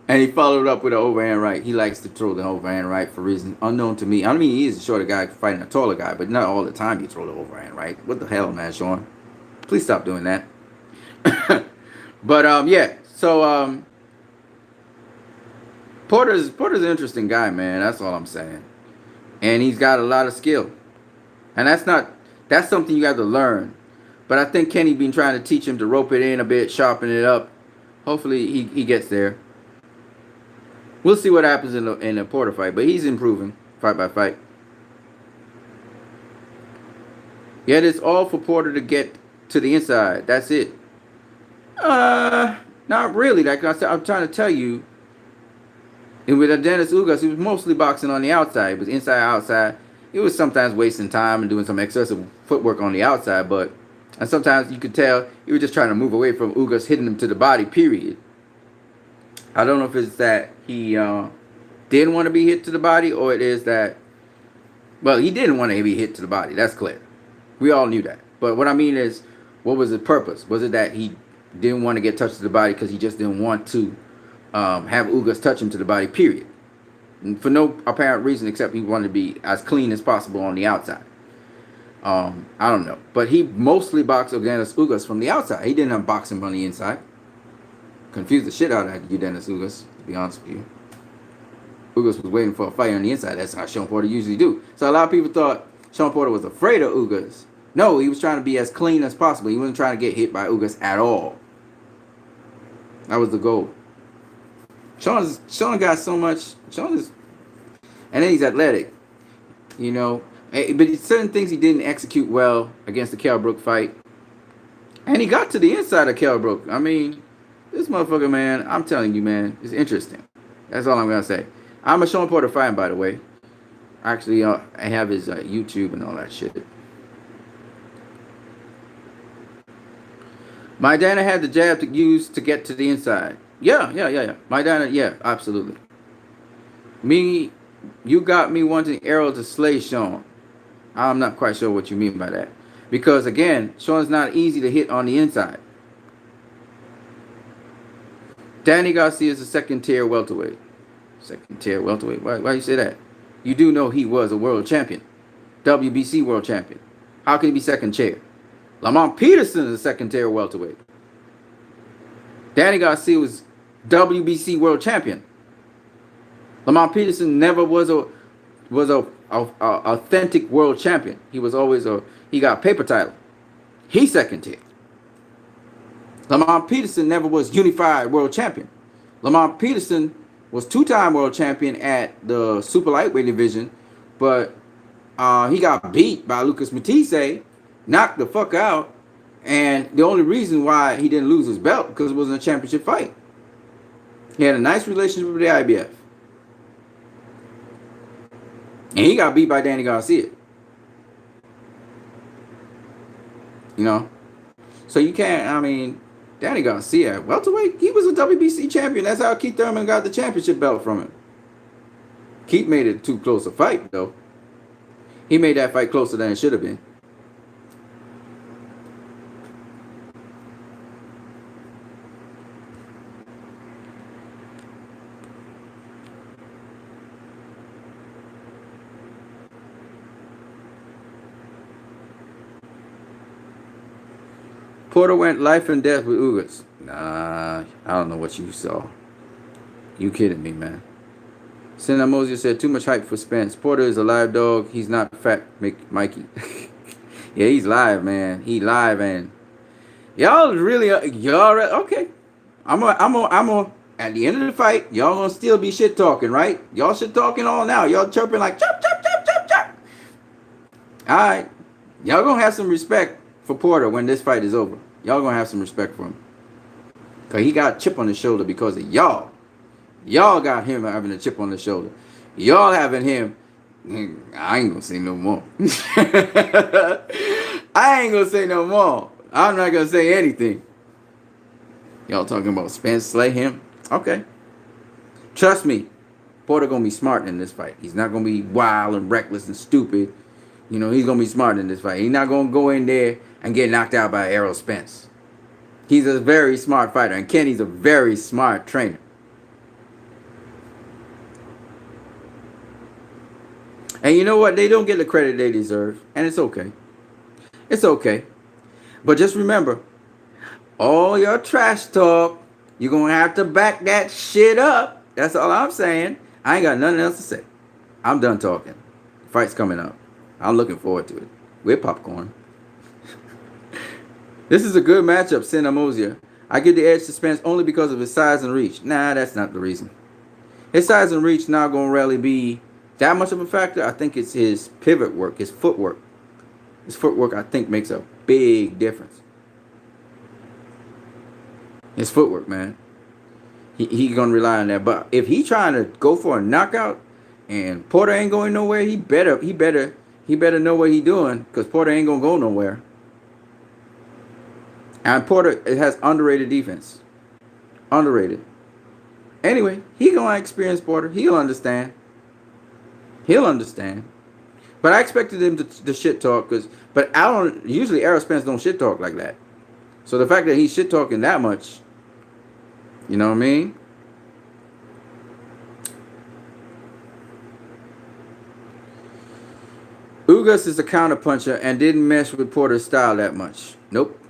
And he followed up with an overhand right. He likes to throw the overhand right for reasons unknown to me. I mean, he is a shorter guy fighting a taller guy, but not all the time you throw the overhand right. What the hell, man, Sean? Please stop doing that. But yeah. So Porter's an interesting guy, man. That's all I'm saying. And he's got a lot of skill. And that's something you have to learn. But I think Kenny been trying to teach him to rope it in a bit, sharpen it up. Hopefully he gets there. We'll see what happens in the Porter fight, but he's improving fight by fight. Yet it's all for Porter to get to the inside. That's it. Not really. Like I said, I'm trying to tell you. And with Dennis Ugas, he was mostly boxing on the outside. It was inside, outside. He was sometimes wasting time and doing some excessive footwork on the outside, and sometimes you could tell he was just trying to move away from Ugas hitting him to the body, period. I don't know if it's that he didn't want to be hit to the body, or it is that, well, he didn't want to be hit to the body. That's clear. We all knew that. But what I mean is, what was the purpose? Was it that he didn't want to get touched to the body because he just didn't want to have Ugas touch him to the body, period? And for no apparent reason except he wanted to be as clean as possible on the outside. I don't know. But he mostly boxed against Ugas from the outside. He didn't box him on the inside. Confused the shit out of you, Dennis Ugas, to be honest with you. Ugas was waiting for a fight on the inside. That's how Sean Porter usually do. So a lot of people thought Sean Porter was afraid of Ugas. No, he was trying to be as clean as possible. He wasn't trying to get hit by Ugas at all. That was the goal. Sean got so much. Sean is, and then he's athletic, you know. But certain things he didn't execute well against the Kell Brook fight, and he got to the inside of Kell Brook. I mean, this motherfucker, man. I'm telling you, man, it's interesting. That's all I'm gonna say. I'm a Sean Porter fan, by the way. Actually, I have his YouTube and all that shit. Maidana had the jab to use to get to the inside. Yeah. Maidana, yeah, absolutely. You got me wanting Errol to slay Sean. I'm not quite sure what you mean by that. Because, again, Sean's not easy to hit on the inside. Danny Garcia is a second-tier welterweight. Second-tier welterweight? Why you say that? You do know he was a world champion. WBC world champion. How can he be second-tier? Lamont Peterson is a second-tier welterweight. Danny Garcia was WBC world champion. Lamont Peterson never was a authentic world champion. He was always he got a paper title. He's second tier. Lamont Peterson never was unified world champion. Lamont Peterson was two-time world champion at the super lightweight division, but he got beat by Lucas Matisse, knocked the fuck out, and the only reason why he didn't lose his belt because it wasn't a championship fight. He had a nice relationship with the IBF. And he got beat by Danny Garcia. You know? So you can't, I mean, Danny Garcia, welterweight, he was a WBC champion. That's how Keith Thurman got the championship belt from him. Keith made it too close a fight, though. He made that fight closer than it should have been. Porter went life and death with Ugas. Nah, I don't know what you saw. You kidding me, man. Senator Mosier said, too much hype for Spence. Porter is a live dog. He's not fat, Mikey. Yeah, he's live, man. He live, and y'all really, okay. I'm at the end of the fight, y'all gonna still be shit talking, right? Y'all shit talking all now. Y'all chirping like, chop, chop, chop, chop, chop. All right. Y'all gonna have some respect for Porter when this fight is over. Y'all gonna have some respect for him. Because he got a chip on his shoulder because of y'all. Y'all got him having a chip on the shoulder. Y'all having him. I ain't gonna say no more. I ain't gonna say no more. I'm not gonna say anything. Y'all talking about Spence slay him? Okay. Trust me. Porter gonna be smart in this fight. He's not gonna be wild and reckless and stupid. You know, he's gonna be smart in this fight. He's not gonna go in there and get knocked out by Errol Spence. He's a very smart fighter, and Kenny's a very smart trainer. And you know what? They don't get the credit they deserve, and it's okay. It's okay. But just remember, all your trash talk, you're going to have to back that shit up. That's all I'm saying. I ain't got nothing else to say. I'm done talking. Fight's coming up. I'm looking forward to it. With popcorn. This is a good matchup, Senna Mosier. I give the edge to Spence only because of his size and reach. Nah, that's not the reason. His size and reach not going to really be that much of a factor. I think it's his pivot work, his footwork. His footwork, I think, makes a big difference. His footwork, man. He gonna rely on that. But if he trying to go for a knockout and Porter ain't going nowhere, he better know what he doing, because Porter ain't gonna go nowhere. And Porter has underrated defense. Underrated. Anyway, he gonna experience Porter. He'll understand. But I expected him to shit talk, but I don't usually Errol Spence don't shit talk like that. So the fact that he's shit talking that much, you know what I mean? Ugas is a counterpuncher and didn't mesh with Porter's style that much. Nope.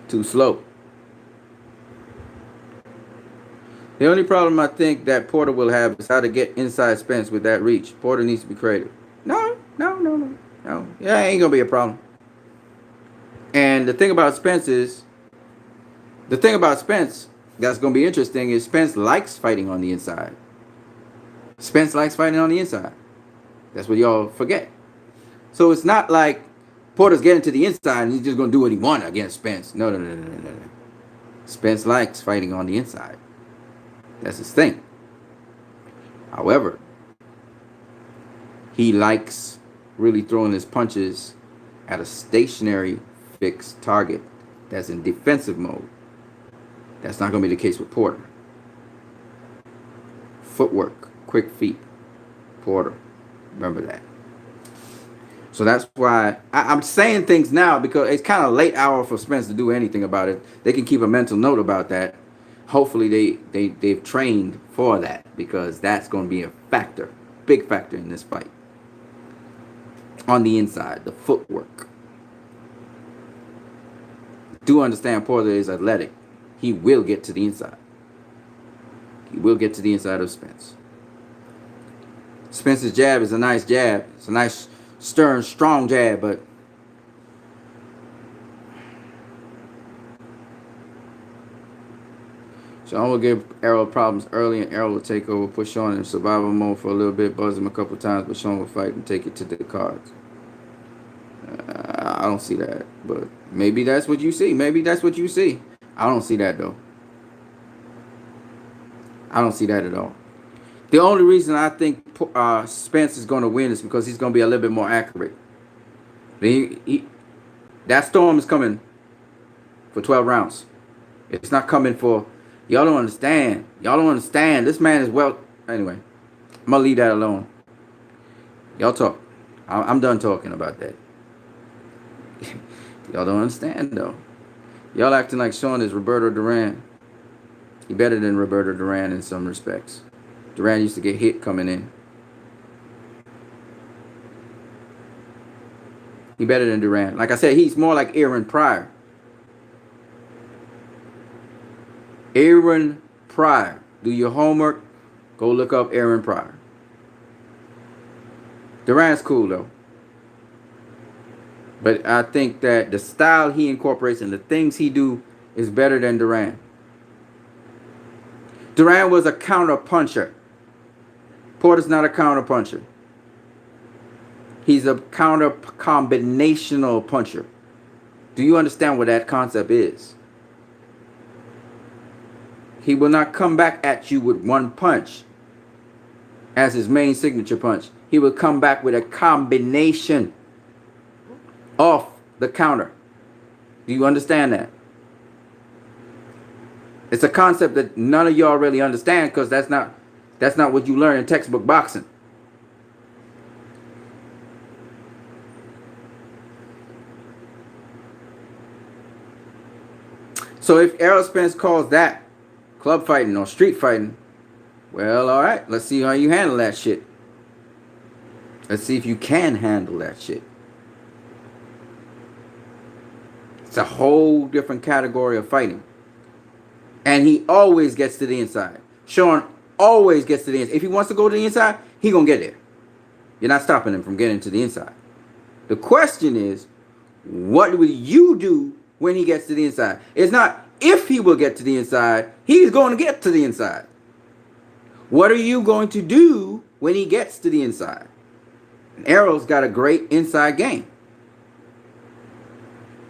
Too slow. The only problem I think that Porter will have is how to get inside Spence with that reach. Porter needs to be creative. No. Yeah, ain't gonna be a problem. And the thing about Spence that's gonna be interesting is Spence likes fighting on the inside. Spence likes fighting on the inside. That's what y'all forget. So it's not like Porter's getting to the inside and he's just gonna do what he wants against Spence. No. Spence likes fighting on the inside. That's his thing. However, he likes really throwing his punches at a stationary, fixed target that's in defensive mode. That's not going to be the case with Porter. Footwork, quick feet, Porter. Remember that. So that's why I'm saying things now, because it's kind of late hour for Spence to do anything about it. They can keep a mental note about that. Hopefully they've trained for that, because that's going to be a factor, big factor in this fight. On the inside, the footwork. Do understand Porter is athletic. He will get to the inside. He will get to the inside of Spence. Spence's jab is a nice jab. It's a nice, stern, strong jab, but Sean will give Errol problems early, and Errol will take over, put Sean in survival mode for a little bit, buzz him a couple times, but Sean will fight and take it to the cards. I don't see that, but maybe that's what you see. I don't see that, though. I don't see that at all. The only reason I think Spence is going to win is because he's going to be a little bit more accurate. That storm is coming for 12 rounds. It's not coming for... Y'all don't understand. This man is well... Anyway, I'm going to leave that alone. Y'all talk. I'm done talking about that. Y'all don't understand, though. Y'all acting like Sean is Roberto Duran. He better than Roberto Duran in some respects. Duran used to get hit coming in. He better than Duran. Like I said, he's more like Aaron Pryor. Aaron Pryor. Do your homework. Go look up Aaron Pryor. Duran's cool, though. But I think that the style he incorporates and the things he do is better than Duran. Duran was a counter puncher. Porter's not a counter puncher. He's a counter combinational puncher. Do you understand what that concept is? He will not come back at you with one punch as his main signature punch. He will come back with a combination off the counter. Do you understand that? It's a concept that none of y'all really understand, because that's not what you learn in textbook boxing. So if Errol Spence calls that club fighting or street fighting, well, all right, let's see how you handle that shit. Let's see if you can handle that shit. It's a whole different category of fighting. And he always gets to the inside. Sean always gets to the inside. If he wants to go to the inside, he gonna get there. You're not stopping him from getting to the inside. The question is, what will you do when he gets to the inside? It's not if he will get to the inside, he's going to get to the inside. What are you going to do when he gets to the inside? And Errol's got a great inside game.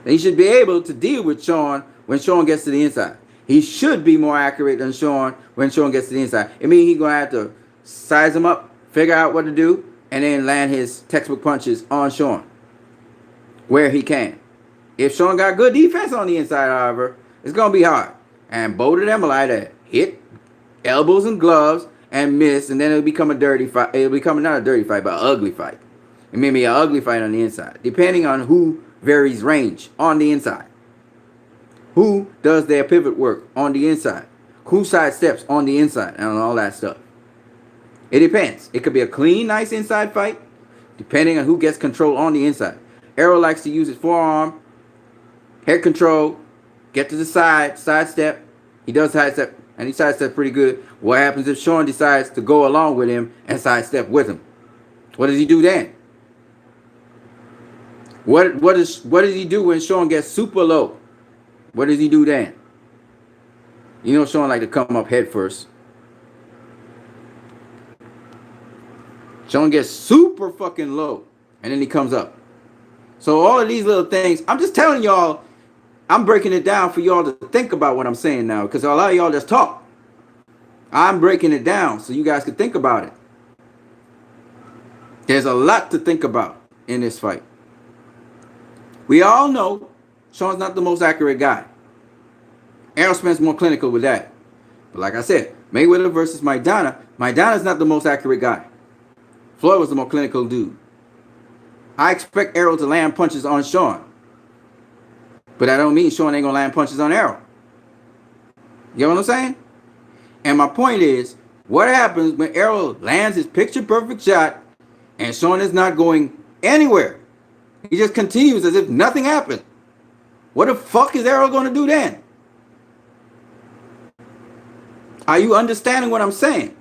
And he should be able to deal with Sean when Sean gets to the inside. He should be more accurate than Sean when Sean gets to the inside. It means he's going to have to size him up, figure out what to do, and then land his textbook punches on Sean where he can. If Sean got good defense on the inside, however, it's going to be hard. And both of them are like that. Hit elbows and gloves and miss, and then it'll become a dirty fight. It'll become not a dirty fight, but an ugly fight. It may be an ugly fight on the inside, depending on who varies range on the inside. Who does their pivot work on the inside? Who sidesteps on the inside and all that stuff. It depends. It could be a clean, nice inside fight, depending on who gets control on the inside. Errol likes to use his forearm, head control, get to the side, sidestep. He does sidestep, and he sidesteps pretty good. What happens if Sean decides to go along with him and sidestep with him? What does he do then? What does he do when Sean gets super low? What does he do then? You know Sean like to come up head first. Sean gets super fucking low, and then he comes up. So all of these little things, I'm just telling y'all, I'm breaking it down for y'all to think about what I'm saying now, because a lot of y'all just talk. I'm breaking it down so you guys can think about it. There's a lot to think about in this fight. We all know Sean's not the most accurate guy. Errol Spence more clinical with that. But like I said, Mayweather versus Maidana. Maidana's not the most accurate guy. Floyd was the more clinical dude. I expect Errol to land punches on Sean. But that don't mean Sean ain't going to land punches on Errol. You know what I'm saying? And my point is, what happens when Errol lands his picture-perfect shot and Sean is not going anywhere? He just continues as if nothing happened. What the fuck is Errol going to do then? Are you understanding what I'm saying?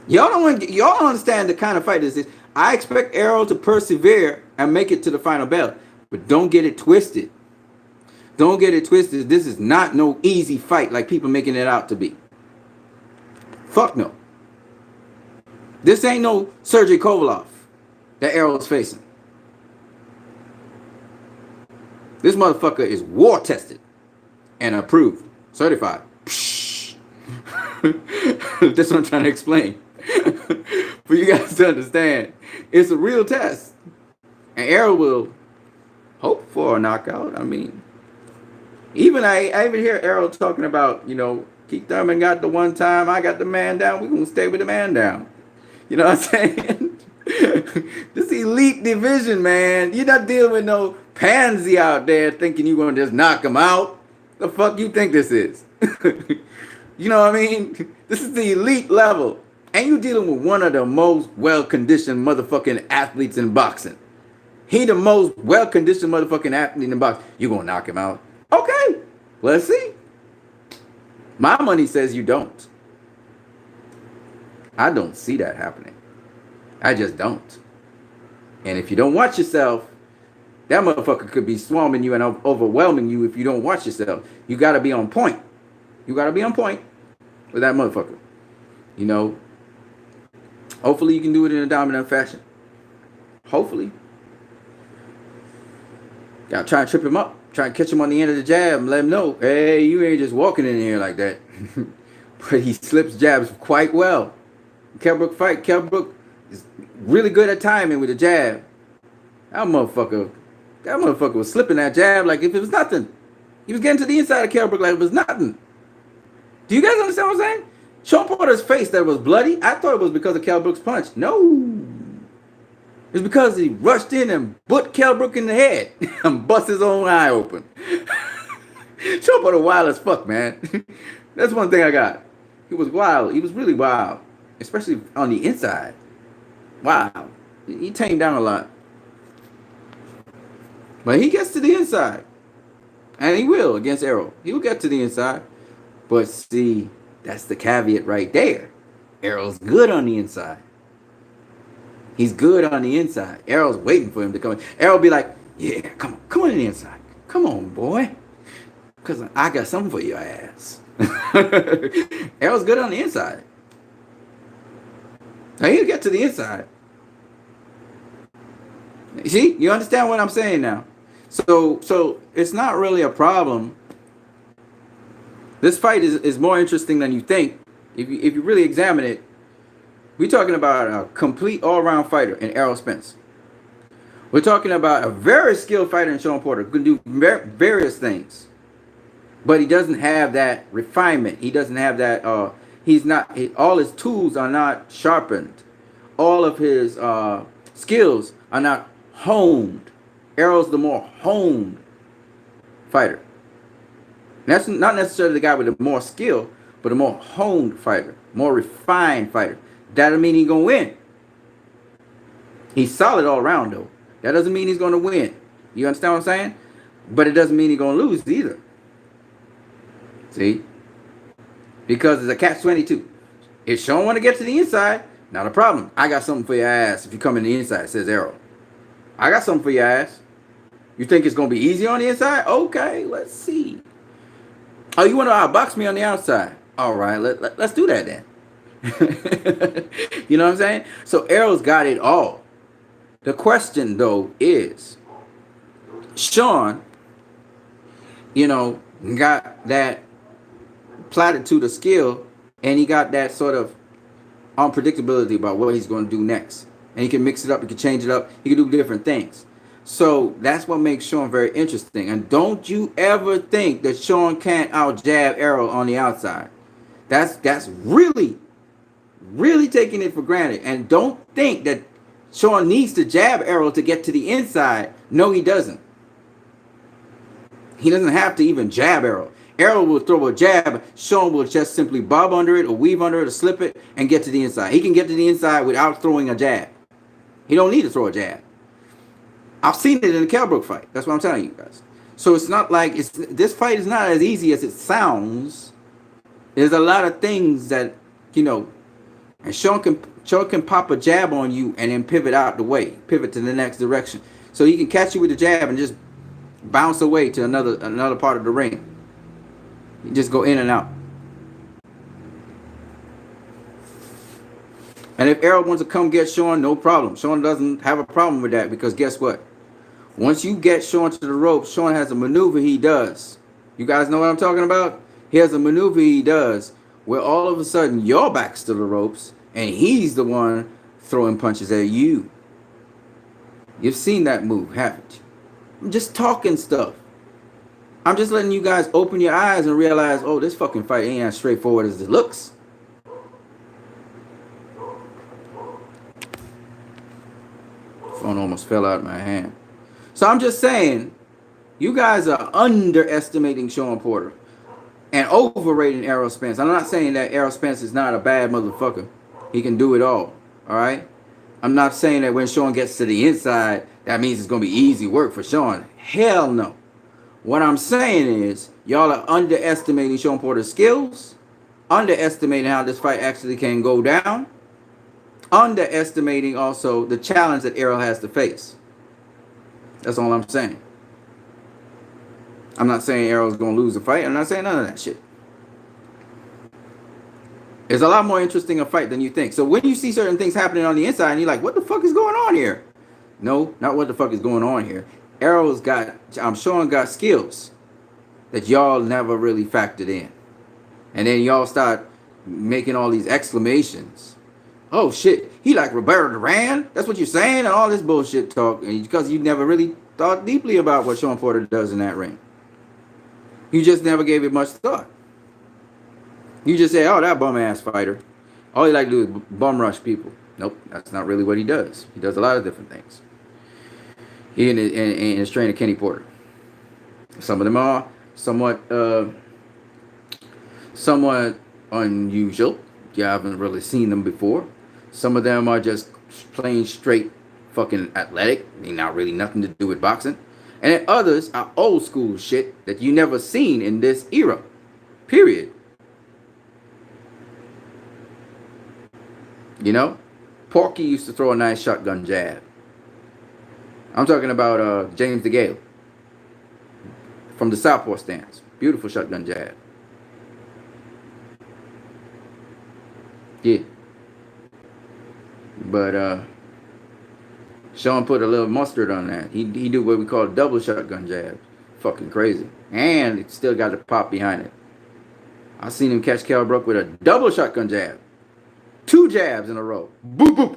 Y'all don't understand the kind of fight this is. I expect Errol to persevere and make it to the final belt. But don't get it twisted. Don't get it twisted. This is not no easy fight like people making it out to be. Fuck no. This ain't no Sergey Kovalev that Errol's facing. This motherfucker is war tested and approved, certified. That's what I'm trying to explain. For you guys to understand, it's a real test. And Errol will hope for a knockout. I mean, I even hear Errol talking about, Keith Thurman got the one time, I got the man down, we're going to stay with the man down. You know what I'm saying? This elite division, man. You're not dealing with no pansy out there thinking you're going to just knock him out. The fuck you think this is? You know what I mean? This is the elite level. And you dealing with one of the most well-conditioned motherfucking athletes in boxing. He the most well-conditioned motherfucking athlete in boxing. You gonna knock him out? Okay, let's see. My money says you don't. I don't see that happening. I just don't. And if you don't watch yourself, that motherfucker could be swarming you and overwhelming you if you don't watch yourself. You gotta be on point. You gotta be on point with that motherfucker. Hopefully you can do it in a dominant fashion. Hopefully. Gotta try and trip him up. Try and catch him on the end of the jab and let him know, hey, you ain't just walking in here like that. But he slips jabs quite well. Kell Brook is really good at timing with the jab. That motherfucker was slipping that jab like if it was nothing. He was getting to the inside of Kell Brook like it was nothing. Do you guys understand what I'm saying? Sean Porter's face that was bloody, I thought it was because of Kell Brook's punch. No. It's because he rushed in and put Kell Brook in the head and bust his own eye open. Sean Porter wild as fuck, man. That's one thing I got. He was wild. He was really wild. Especially on the inside. Wow. He tamed down a lot. But he gets to the inside. And he will against Errol. He'll get to the inside. But see, that's the caveat right there. Errol's good on the inside. He's good on the inside. Errol's waiting for him to come in. Errol be like, yeah, come on in the inside. Come on, boy. Because I got something for your ass. Errol's good on the inside. Now he'll get to the inside. See, you understand what I'm saying now? So it's not really a problem. This fight is more interesting than you think. If you really examine it, we're talking about a complete all-around fighter in Errol Spence. We're talking about a very skilled fighter in Shawn Porter, who can do various things. But he doesn't have that refinement. He doesn't have that, all his tools are not sharpened. All of his skills are not honed. Errol's the more honed fighter. That's not necessarily the guy with the more skill, but a more honed fighter, more refined fighter. That doesn't mean he's going to win. He's solid all around, though. That doesn't mean he's going to win. You understand what I'm saying? But it doesn't mean he's going to lose either. See? Because it's a catch-22. If Shawn want to get to the inside, not a problem. I got something for your ass if you come in the inside, says Errol. I got something for your ass. You think it's going to be easy on the inside? Okay, let's see. Oh, you want to outbox me on the outside? All right, let's do that then. You know what I'm saying? So Errol's got it all. The question, though, is Shawn, got that platitude of skill, and he got that sort of unpredictability about what he's going to do next. And he can mix it up, he can change it up, he can do different things. So that's what makes Shawn very interesting. And don't you ever think that Shawn can't out-jab Errol on the outside. That's really, really taking it for granted. And don't think that Shawn needs to jab Errol to get to the inside. No, he doesn't. He doesn't have to even jab Errol. Errol will throw a jab. Shawn will just simply bob under it or weave under it or slip it and get to the inside. He can get to the inside without throwing a jab. He don't need to throw a jab. I've seen it in the Kell Brook fight. That's what I'm telling you guys. So it's not like this fight is not as easy as it sounds. There's a lot of things that, and Shawn can pop a jab on you and then pivot out the way, pivot to the next direction. So he can catch you with the jab and just bounce away to another part of the ring. You just go in and out. And if Errol wants to come get Shawn, no problem. Shawn doesn't have a problem with that because guess what? Once you get Shawn to the ropes, Shawn has a maneuver he does. You guys know what I'm talking about? He has a maneuver he does where all of a sudden your back's to the ropes and he's the one throwing punches at you. You've seen that move, haven't you? I'm just talking stuff. I'm just letting you guys open your eyes and realize, oh, this fucking fight ain't as straightforward as it looks. Phone almost fell out of my hand. So I'm just saying, you guys are underestimating Shawn Porter and overrating Errol Spence. I'm not saying that Errol Spence is not a bad motherfucker. He can do it all right? I'm not saying that when Shawn gets to the inside, that means it's going to be easy work for Shawn. Hell no. What I'm saying is, y'all are underestimating Shawn Porter's skills, underestimating how this fight actually can go down, underestimating also the challenge that Errol has to face. That's all I'm saying. I'm not saying Errol's going to lose the fight. I'm not saying none of that shit. It's a lot more interesting a fight than you think. So when you see certain things happening on the inside and you're like, what the fuck is going on here? No, not what the fuck is going on here. Shawn got skills that y'all never really factored in. And then y'all start making all these exclamations. Oh shit, he like Roberto Duran? That's what you're saying? And all this bullshit talk because you never really thought deeply about what Shawn Porter does in that ring. You just never gave it much thought. You just say, oh, that bum ass fighter. All he like to do is bum rush people. Nope, that's not really what he does. He does a lot of different things. He and his trainer Kenny Porter. Some of them are somewhat unusual. You haven't really seen them before. Some of them are just plain straight fucking athletic. They not really nothing to do with boxing. And then others are old school shit that you never seen in this era. Period. You know? Porky used to throw a nice shotgun jab. I'm talking about James DeGale from the Southpaw stance. Beautiful shotgun jab. Yeah. But Sean put a little mustard on that. He do what we call double shotgun jabs. Fucking crazy. And it still got the pop behind it. I seen him catch Kell Brook with a double shotgun jab. 2 jabs in a row. Boop boop.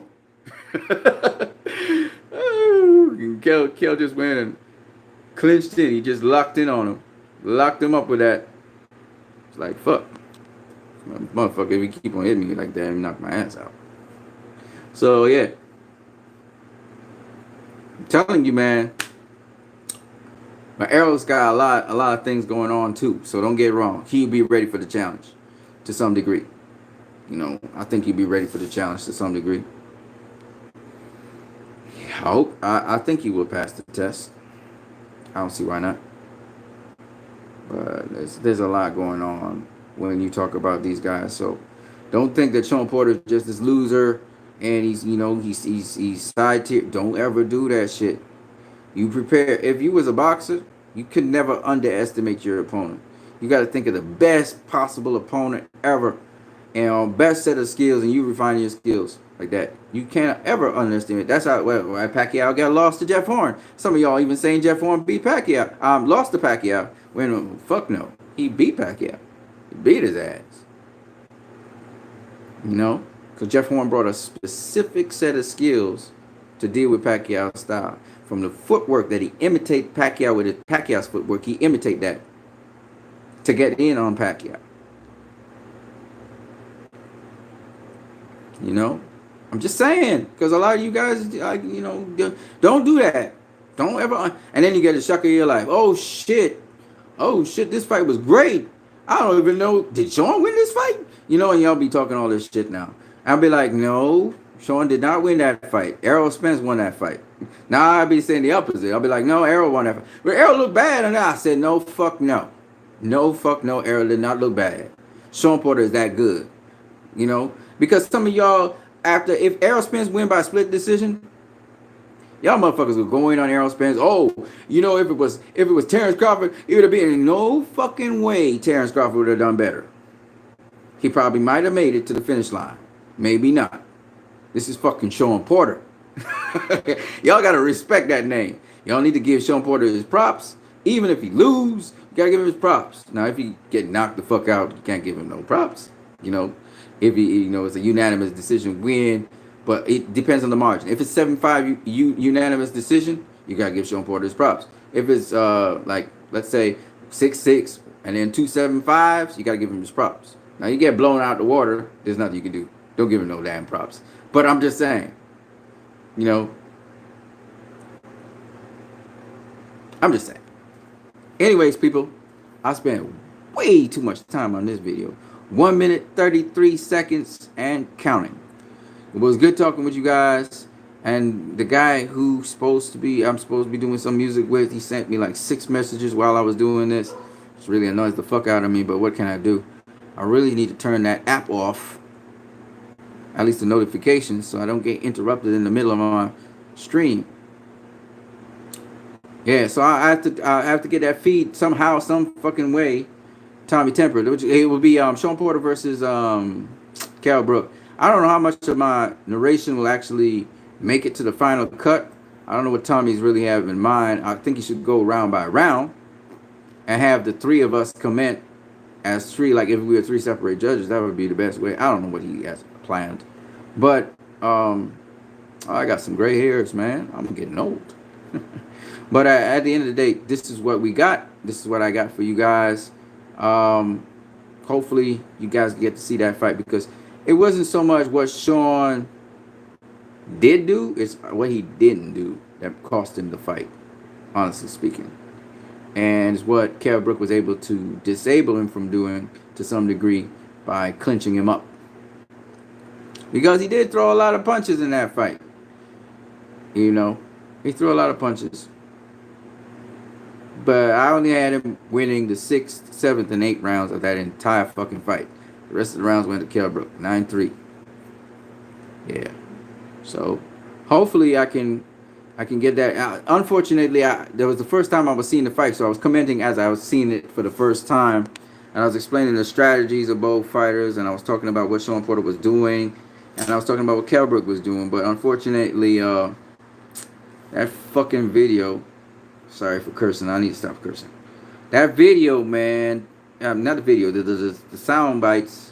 Kell just went and clinched in. He just locked in on him. Locked him up with that. It's like, fuck. Motherfucker, if you keep on hitting me like that, you knock my ass out. So, yeah. I'm telling you, man. But Errol's got a lot of things going on, too. So, don't get it wrong. He'll be ready for the challenge to some degree. You know, I think he'll be ready for the challenge to some degree. I think he will pass the test. I don't see why not. But there's a lot going on when you talk about these guys. So don't think that Sean Porter's just this loser and he's side tier. Don't ever do that shit. You prepare. If you was a boxer, you could never underestimate your opponent. You got to think of the best possible opponent ever and best set of skills, and you refine your skills like that. You can't ever underestimate. That's how Pacquiao got lost to Jeff Horn. Some of y'all even saying Jeff Horn beat Pacquiao. Lost to Pacquiao. When fuck no, he beat Pacquiao. He beat his ass. You know, because Jeff Horn brought a specific set of skills to deal with Pacquiao's style. From the footwork that he imitated Pacquiao with Pacquiao's footwork, he imitate that to get in on Pacquiao. You know, I'm just saying, because a lot of you guys, don't do that. Don't ever. And then you get a shock of your life. Oh shit, this fight was great. I don't even know. Did Sean win this fight? You know, and y'all be talking all this shit now. I'll be like, no, Sean did not win that fight. Errol Spence won that fight. Now I'll be saying the opposite. I'll be like, no, Errol won that fight. But Errol looked bad, and I said, no, fuck no. No, fuck no, Errol did not look bad. Sean Porter is that good. You know? Because some of y'all, if Errol Spence win by split decision, y'all motherfuckers will go in on Errol Spence. Oh, you know, if it was Terrence Crawford, it would have been no fucking way Terrence Crawford would have done better. He probably might have made it to the finish line. Maybe not. This is fucking Sean Porter. Y'all gotta respect that name. Y'all need to give Sean Porter his props. Even if he lose, you gotta give him his props. Now, if he get knocked the fuck out, you can't give him no props. You know, if he, it's a unanimous decision win, but it depends on the margin. If it's 7-5 unanimous decision, you gotta give Sean Porter his props. If it's like, let's say 6-6 and then 2 7-5s, you gotta give him his props. Now you get blown out the water, there's nothing you can do. Don't give him no damn props. But I'm just saying, I'm just saying. Anyways, people, I spent way too much time on this video. 1 minute, 33 seconds and counting. It was good talking with you guys. And the guy I'm supposed to be doing some music with, he sent me like 6 messages while I was doing this. It's really annoys the fuck out of me, but what can I do? I really need to turn that app off. At least the notifications, so I don't get interrupted in the middle of my stream. Yeah, so I have to get that feed somehow, some fucking way. Tommy Temper. It will be Sean Porter versus Kell Brook. I don't know how much of my narration will actually make it to the final cut. I don't know what Tommy's really have in mind. I think he should go round by round and have the 3 of us comment as 3. Like if we were 3 separate judges, that would be the best way. I don't know what he has planned, but I got some gray hairs, man. I'm getting old. But at the end of the day, this is what we got. This is what I got for you guys. Hopefully you guys get to see that fight, because it wasn't so much what Sean did do, it's what he didn't do that cost him the fight, honestly speaking. And it's what Kell Brook was able to disable him from doing to some degree by clinching him up. Because he did throw a lot of punches in that fight. He threw a lot of punches. But I only had him winning the 6th, 7th, and 8th rounds of that entire fucking fight. The rest of the rounds went to Kell Brook, 9-3. Yeah. So hopefully I can get that. Unfortunately, there was the first time I was seeing the fight, so I was commenting as I was seeing it for the first time, and I was explaining the strategies of both fighters, and I was talking about what Sean Porter was doing, and I was talking about what Kell Brook was doing. But unfortunately, that fucking video. Sorry for cursing. I need to stop cursing. That video, man. Not the video. The sound bites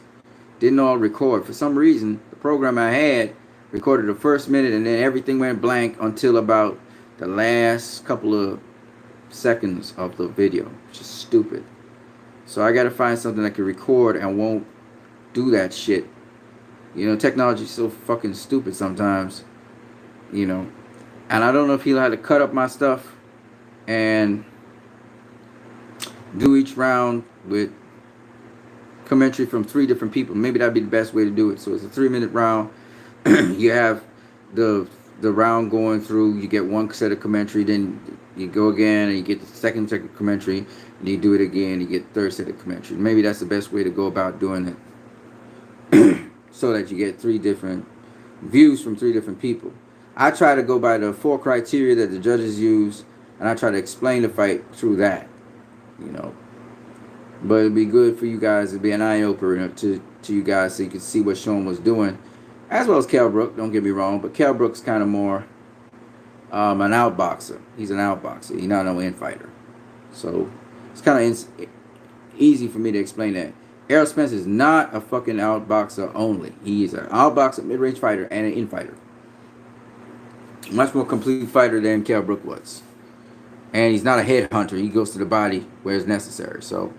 didn't all record. For some reason, the program I had recorded the first minute, and then everything went blank until about the last couple of seconds of the video, which is stupid. So I gotta find something that can record and won't do that shit. You know, technology's so fucking stupid sometimes. You know, and I don't know if he'll have to cut up my stuff and do each round with commentary from 3 different people. Maybe that'd be the best way to do it. So it's a 3-minute round. You have the round going through. You get one set of commentary, then you go again, and you get the second set of commentary, and you do it again. You get the third set of commentary. Maybe that's the best way to go about doing it, so that you get 3 different views from 3 different people. I try to go by the 4 criteria that the judges use, and I try to explain the fight through that. You know, but it'd be good for you guys. It'd be an eye opener to you guys, so you can see what Sean was doing, as well as Kell Brook. Don't get me wrong, but Kell Brook's kind of more an outboxer. He's an outboxer. He's not no infighter. So it's kind of easy for me to explain that. Errol Spence is not a fucking outboxer only. He is an outboxer, mid-range fighter, and an infighter. Much more complete fighter than Kell Brook was. And he's not a headhunter. He goes to the body where it's necessary. So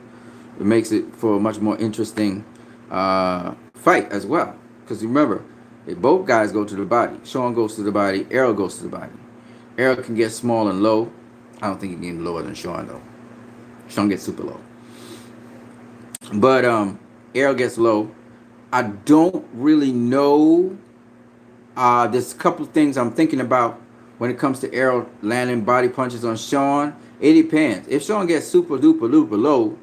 it makes it for a much more interesting fight as well. Because remember, both guys go to the body. Sean goes to the body. Errol goes to the body. Errol can get small and low. I don't think he can get lower than Sean, though. Sean gets super low. But Errol gets low. I don't really know. There's a couple of things I'm thinking about when it comes to Errol landing body punches on Sean. It depends. If Sean gets super duper low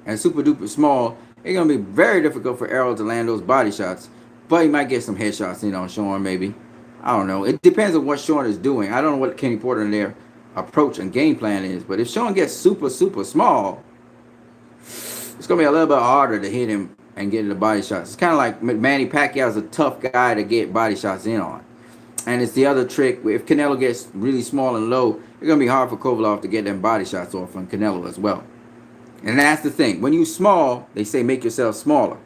and super duper small, it's going to be very difficult for Errol to land those body shots. But he might get some headshots in on Sean, maybe. I don't know. It depends on what Sean is doing. I don't know what Kenny Porter and their approach and game plan is. But if Sean gets super small, it's going to be a little bit harder to hit him and get the body shots. It's kind of like Manny Pacquiao's a tough guy to get body shots in on. And it's the other trick. If Canelo gets really small and low, it's going to be hard for Kovalov to get them body shots off on Canelo as well. And that's the thing. When you're small, they say make yourself smaller.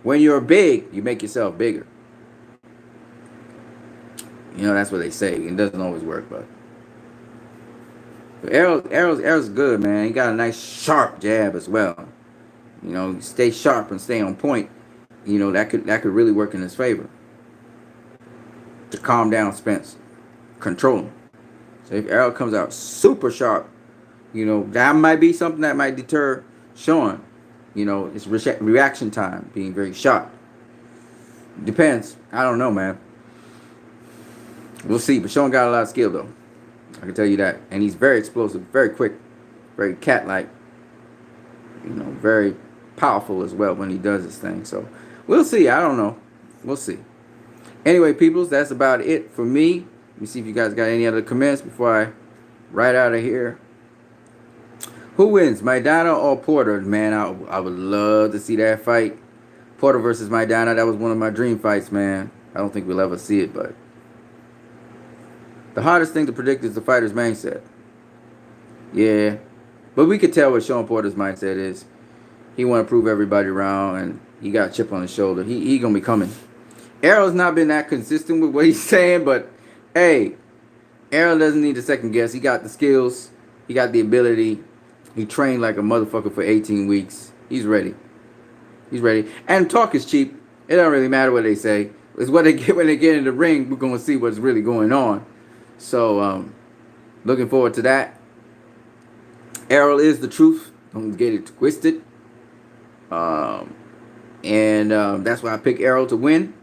When you're big, you make yourself bigger. You know, that's what they say. It doesn't always work, but Errol's good, man. He got a nice sharp jab as well. You know, stay sharp and stay on point. You know, that could really work in his favor. To calm down Spence. Control him. So if Errol comes out super sharp, you know, that might be something that might deter Sean. You know, it's reaction time being very sharp. Depends. I don't know, man. We'll see. But Sean got a lot of skill, though. I can tell you that. And he's very explosive, very quick, very cat-like. You know, very powerful as well when he does his thing. So we'll see. I don't know. We'll see. Anyway, peoples, that's about it for me. Let me see if you guys got any other comments before I ride out of here. Who wins, Maidana or Porter? Man, I would love to see that fight. Porter versus Maidana. That was one of my dream fights, man. I don't think we'll ever see it, but the hardest thing to predict is the fighter's mindset. Yeah, but we could tell what Sean Porter's mindset is. He want to prove everybody wrong, and he got a chip on his shoulder. He gonna be coming. Errol's not been that consistent with what he's saying, but hey, Errol doesn't need a second guess. He got the skills. He got the ability. He trained like a motherfucker for 18 weeks. He's ready. He's ready. And talk is cheap. It don't really matter what they say. It's what they get when they get in the ring. We're going to see what's really going on. So, looking forward to that. Errol is the truth. Don't get it twisted. That's why I picked Errol to win.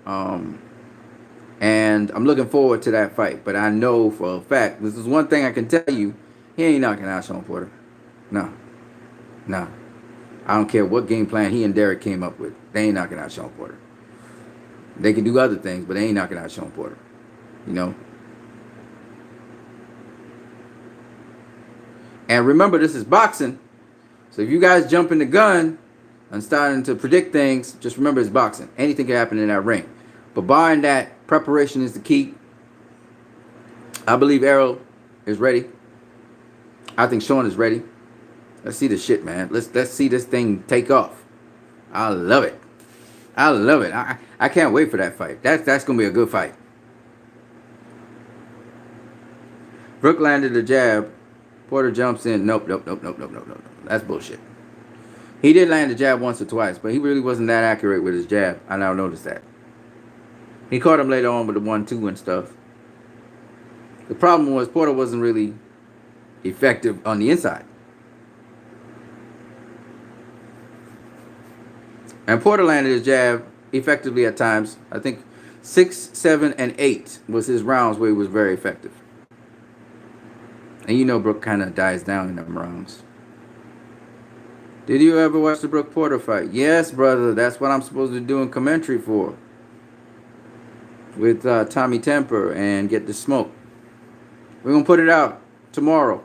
And I'm looking forward to that fight. But I know for a fact, this is one thing I can tell you. He ain't knocking out Sean Porter. No, no. I don't care what game plan he and Derek came up with. They ain't knocking out Sean Porter. They can do other things, but they ain't knocking out Sean Porter. You know? And remember, this is boxing. So if you guys jumping the gun and starting to predict things, just remember it's boxing. Anything can happen in that ring. But barring that, preparation is the key. I believe Errol is ready. I think Sean is ready. Let's see this shit, man. Let's see this thing take off. I love it. I love it. I can't wait for that fight. That's gonna be a good fight. Brook landed the jab. Porter jumps in. Nope. That's bullshit. He did land the jab once or twice, but he really wasn't that accurate with his jab. I now noticed that. He caught him later on with the 1-2 and stuff. The problem was Porter wasn't really effective on the inside. And Porter landed his jab effectively at times. I think 6, 7, and 8 was his rounds where he was very effective. And you know Brook kind of dies down in them rounds. Did you ever watch the Brook Porter fight? Yes, brother. That's what I'm supposed to do in commentary for. With Tommy Temper and Get the Smoke. We're going to put it out tomorrow.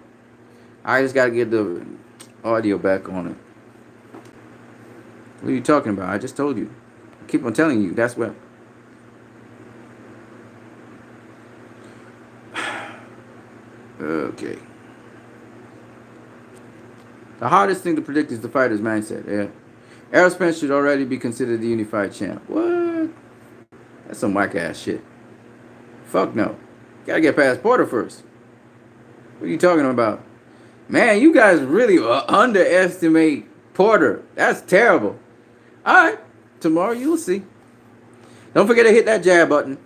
I just got to get the audio back on it. What are you talking about? I just told you. I keep on telling you. That's what. Okay. The hardest thing to predict is the fighter's mindset. Yeah. Errol Spence should already be considered the unified champ. What? That's some whack ass shit. Fuck no. Gotta get past Porter first. What are you talking about? Man, you guys really underestimate Porter. That's terrible. Alright. Tomorrow you'll see. Don't forget to hit that jab button.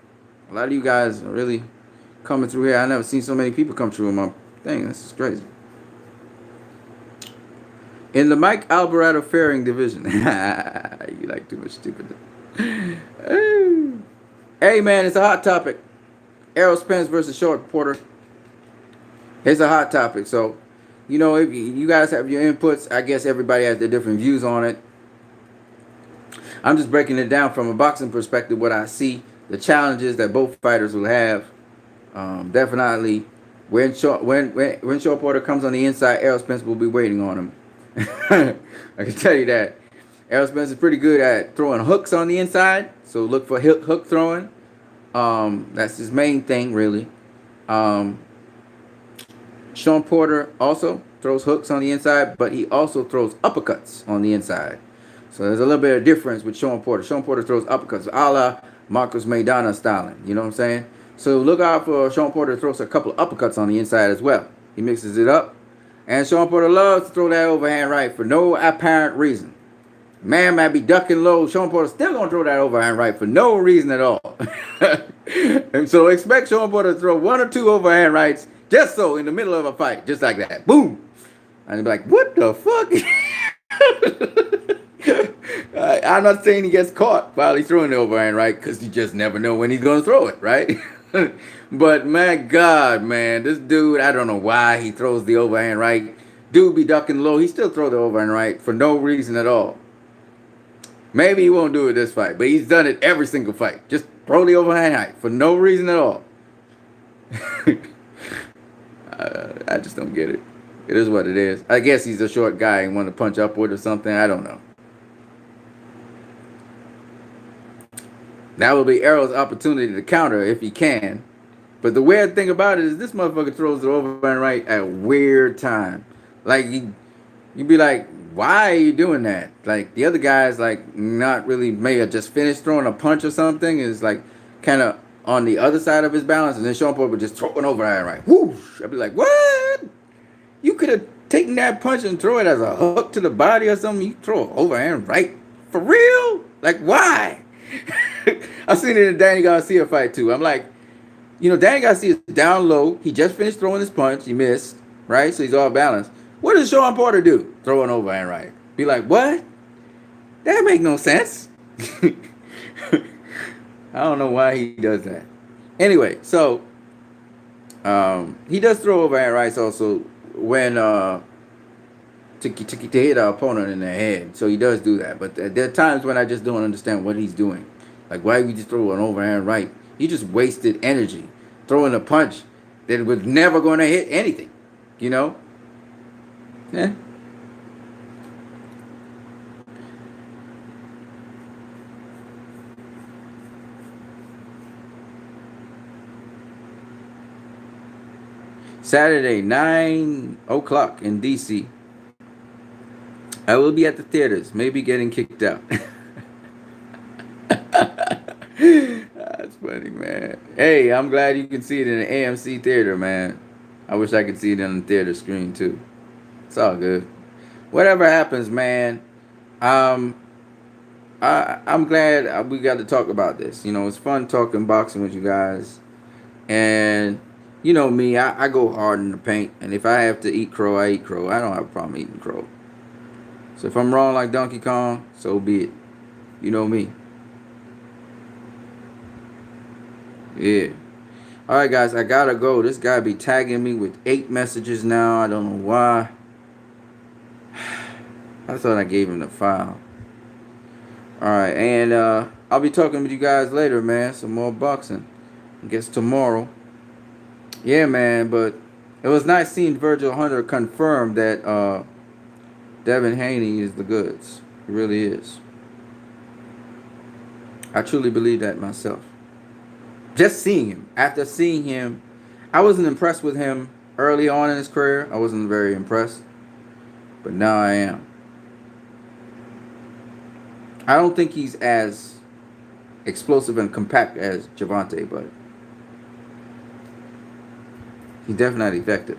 A lot of you guys are really coming through here. I never seen so many people come through in my thing. This is crazy. In the Mike Alvarado Fairing division. You like too much stupid. Hey man, it's a hot topic. Errol Spence versus Short Porter. It's a hot topic. So, you know, if you guys have your inputs, I guess everybody has their different views on it. I'm just breaking it down from a boxing perspective, what I see, the challenges that both fighters will have. Definitely, when Short Porter comes on the inside, Errol Spence will be waiting on him. I can tell you that. Errol Spence is pretty good at throwing hooks on the inside, so look for hook throwing. That's his main thing, really. Sean Porter also throws hooks on the inside, but he also throws uppercuts on the inside. So there's a little bit of difference with Sean Porter. Sean Porter throws uppercuts, a la Marcos Maidana styling. You know what I'm saying? So look out for Sean Porter to throw a couple of uppercuts on the inside as well. He mixes it up. And Sean Porter loves to throw that overhand right for no apparent reason. Man might be ducking low. Sean Porter still going to throw that overhand right for no reason at all. And so expect Sean Porter to throw 1 or 2 overhand rights just so in the middle of a fight. Just like that. Boom. And you'll be like, what the fuck? I'm not saying he gets caught while he's throwing the overhand right, because you just never know when he's going to throw it, right? But my God, man, this dude, I don't know why he throws the overhand right. Dude be ducking low. He still throw the overhand right for no reason at all. Maybe he won't do it this fight, but he's done it every single fight. Just throw the overhand right for no reason at all. I just don't get it. It is what it is. I guess he's a short guy and want to punch upward or something. I don't know. That will be Errol's opportunity to counter if he can. But the weird thing about it is this motherfucker throws the overhand right at a weird time. Like, you'd be like, why are you doing that? Like, the other guy's like not really, may have just finished throwing a punch or something. Is like kind of on the other side of his balance. And then Sean Porter would just throw an overhand right. Whoosh! I'd be like, what? You could have taken that punch and throw it as a hook to the body or something. You throw an overhand right? For real? Like, why? I've seen it in Danny Garcia fight too. I'm like, you know, Danny Garcia is down low. He just finished throwing his punch. He missed, right? So he's off balance. What does Sean Porter do? Throw an overhand right. Be like, what? That make no sense. I don't know why he does that. Anyway, so he does throw overhand rights also when to hit our opponent in the head. So he does do that. But there are times when I just don't understand what he's doing. Like, why would you just throw an overhand right? He just wasted energy throwing a punch that was never going to hit anything. You know? Yeah. Saturday, 9 o'clock in DC. I will be at the theaters, maybe getting kicked out. That's funny, man. Hey, I'm glad you can see it in an AMC theater, man. I wish I could see it on the theater screen too. It's all good. Whatever happens, man. Um, I'm glad we got to talk about this. You know, it's fun talking boxing with you guys. And you know me, I go hard in the paint. And if I have to eat crow, I eat crow. I don't have a problem eating crow. So if I'm wrong like Donkey Kong, so be it. You know me. Yeah. All right, guys, I gotta go. This guy be tagging me with 8 messages now. I don't know why. I thought I gave him the file. All right, and I'll be talking with you guys later, man. Some more boxing. I guess tomorrow. Yeah, man. But it was nice seeing Virgil Hunter confirm that Devin Haney is the goods. He really is. I truly believe that myself. Just seeing him. After seeing him, I wasn't impressed with him early on in his career. I wasn't very impressed. But now I am. I don't think he's as explosive and compact as Javante, but he's definitely effective.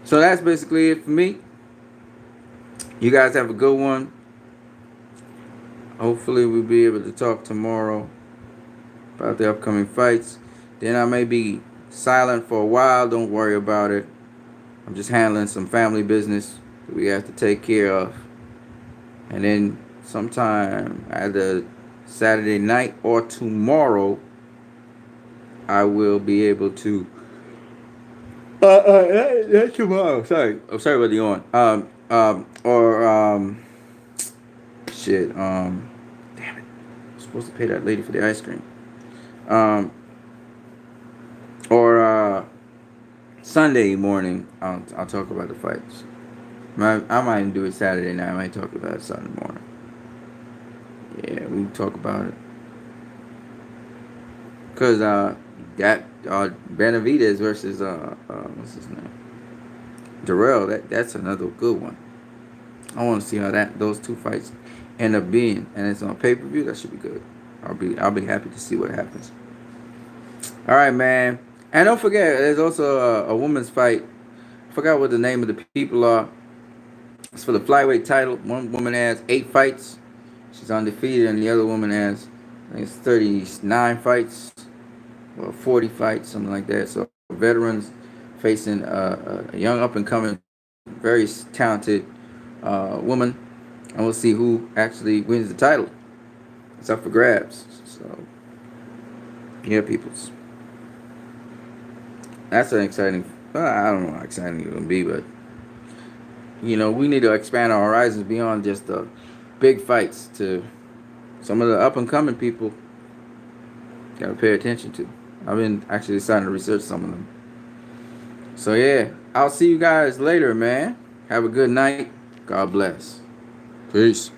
So that's basically it for me. You guys have a good one. Hopefully we'll be able to talk tomorrow about the upcoming fights. Then I may be silent for a while. Don't worry about it. I'm just handling some family business that we have to take care of. And then sometime either Saturday night or tomorrow, I will be able to. That's tomorrow. Sorry, I'm sorry about the yawn. Shit. Damn it. I'm supposed to pay that lady for the ice cream. Or Sunday morning, I'll talk about the fights. I might even do it Saturday night. I might talk about it Sunday morning. Yeah, we can talk about it. Cause that Benavidez versus what's his name? Darrell. That's another good one. I want to see how those 2 fights end up being, and it's on pay-per-view. That should be good. I'll be happy to see what happens. All right, man. And don't forget, there's also a women's fight. I forgot what the name of the people are. It's for the flyweight title. One woman has 8 fights. She's undefeated, and the other woman has, I think it's 39 fights, or 40 fights, something like that. So veterans facing a young up-and-coming, very talented woman, and we'll see who actually wins the title. It's up for grabs. So, yeah, peoples. That's an exciting. I don't know how exciting it will be, but you know, we need to expand our horizons beyond just the big fights to some of the up and coming people. Got to pay attention to. I've been actually starting to research some of them. So yeah, I'll see you guys later, man. Have a good night. God bless. Peace.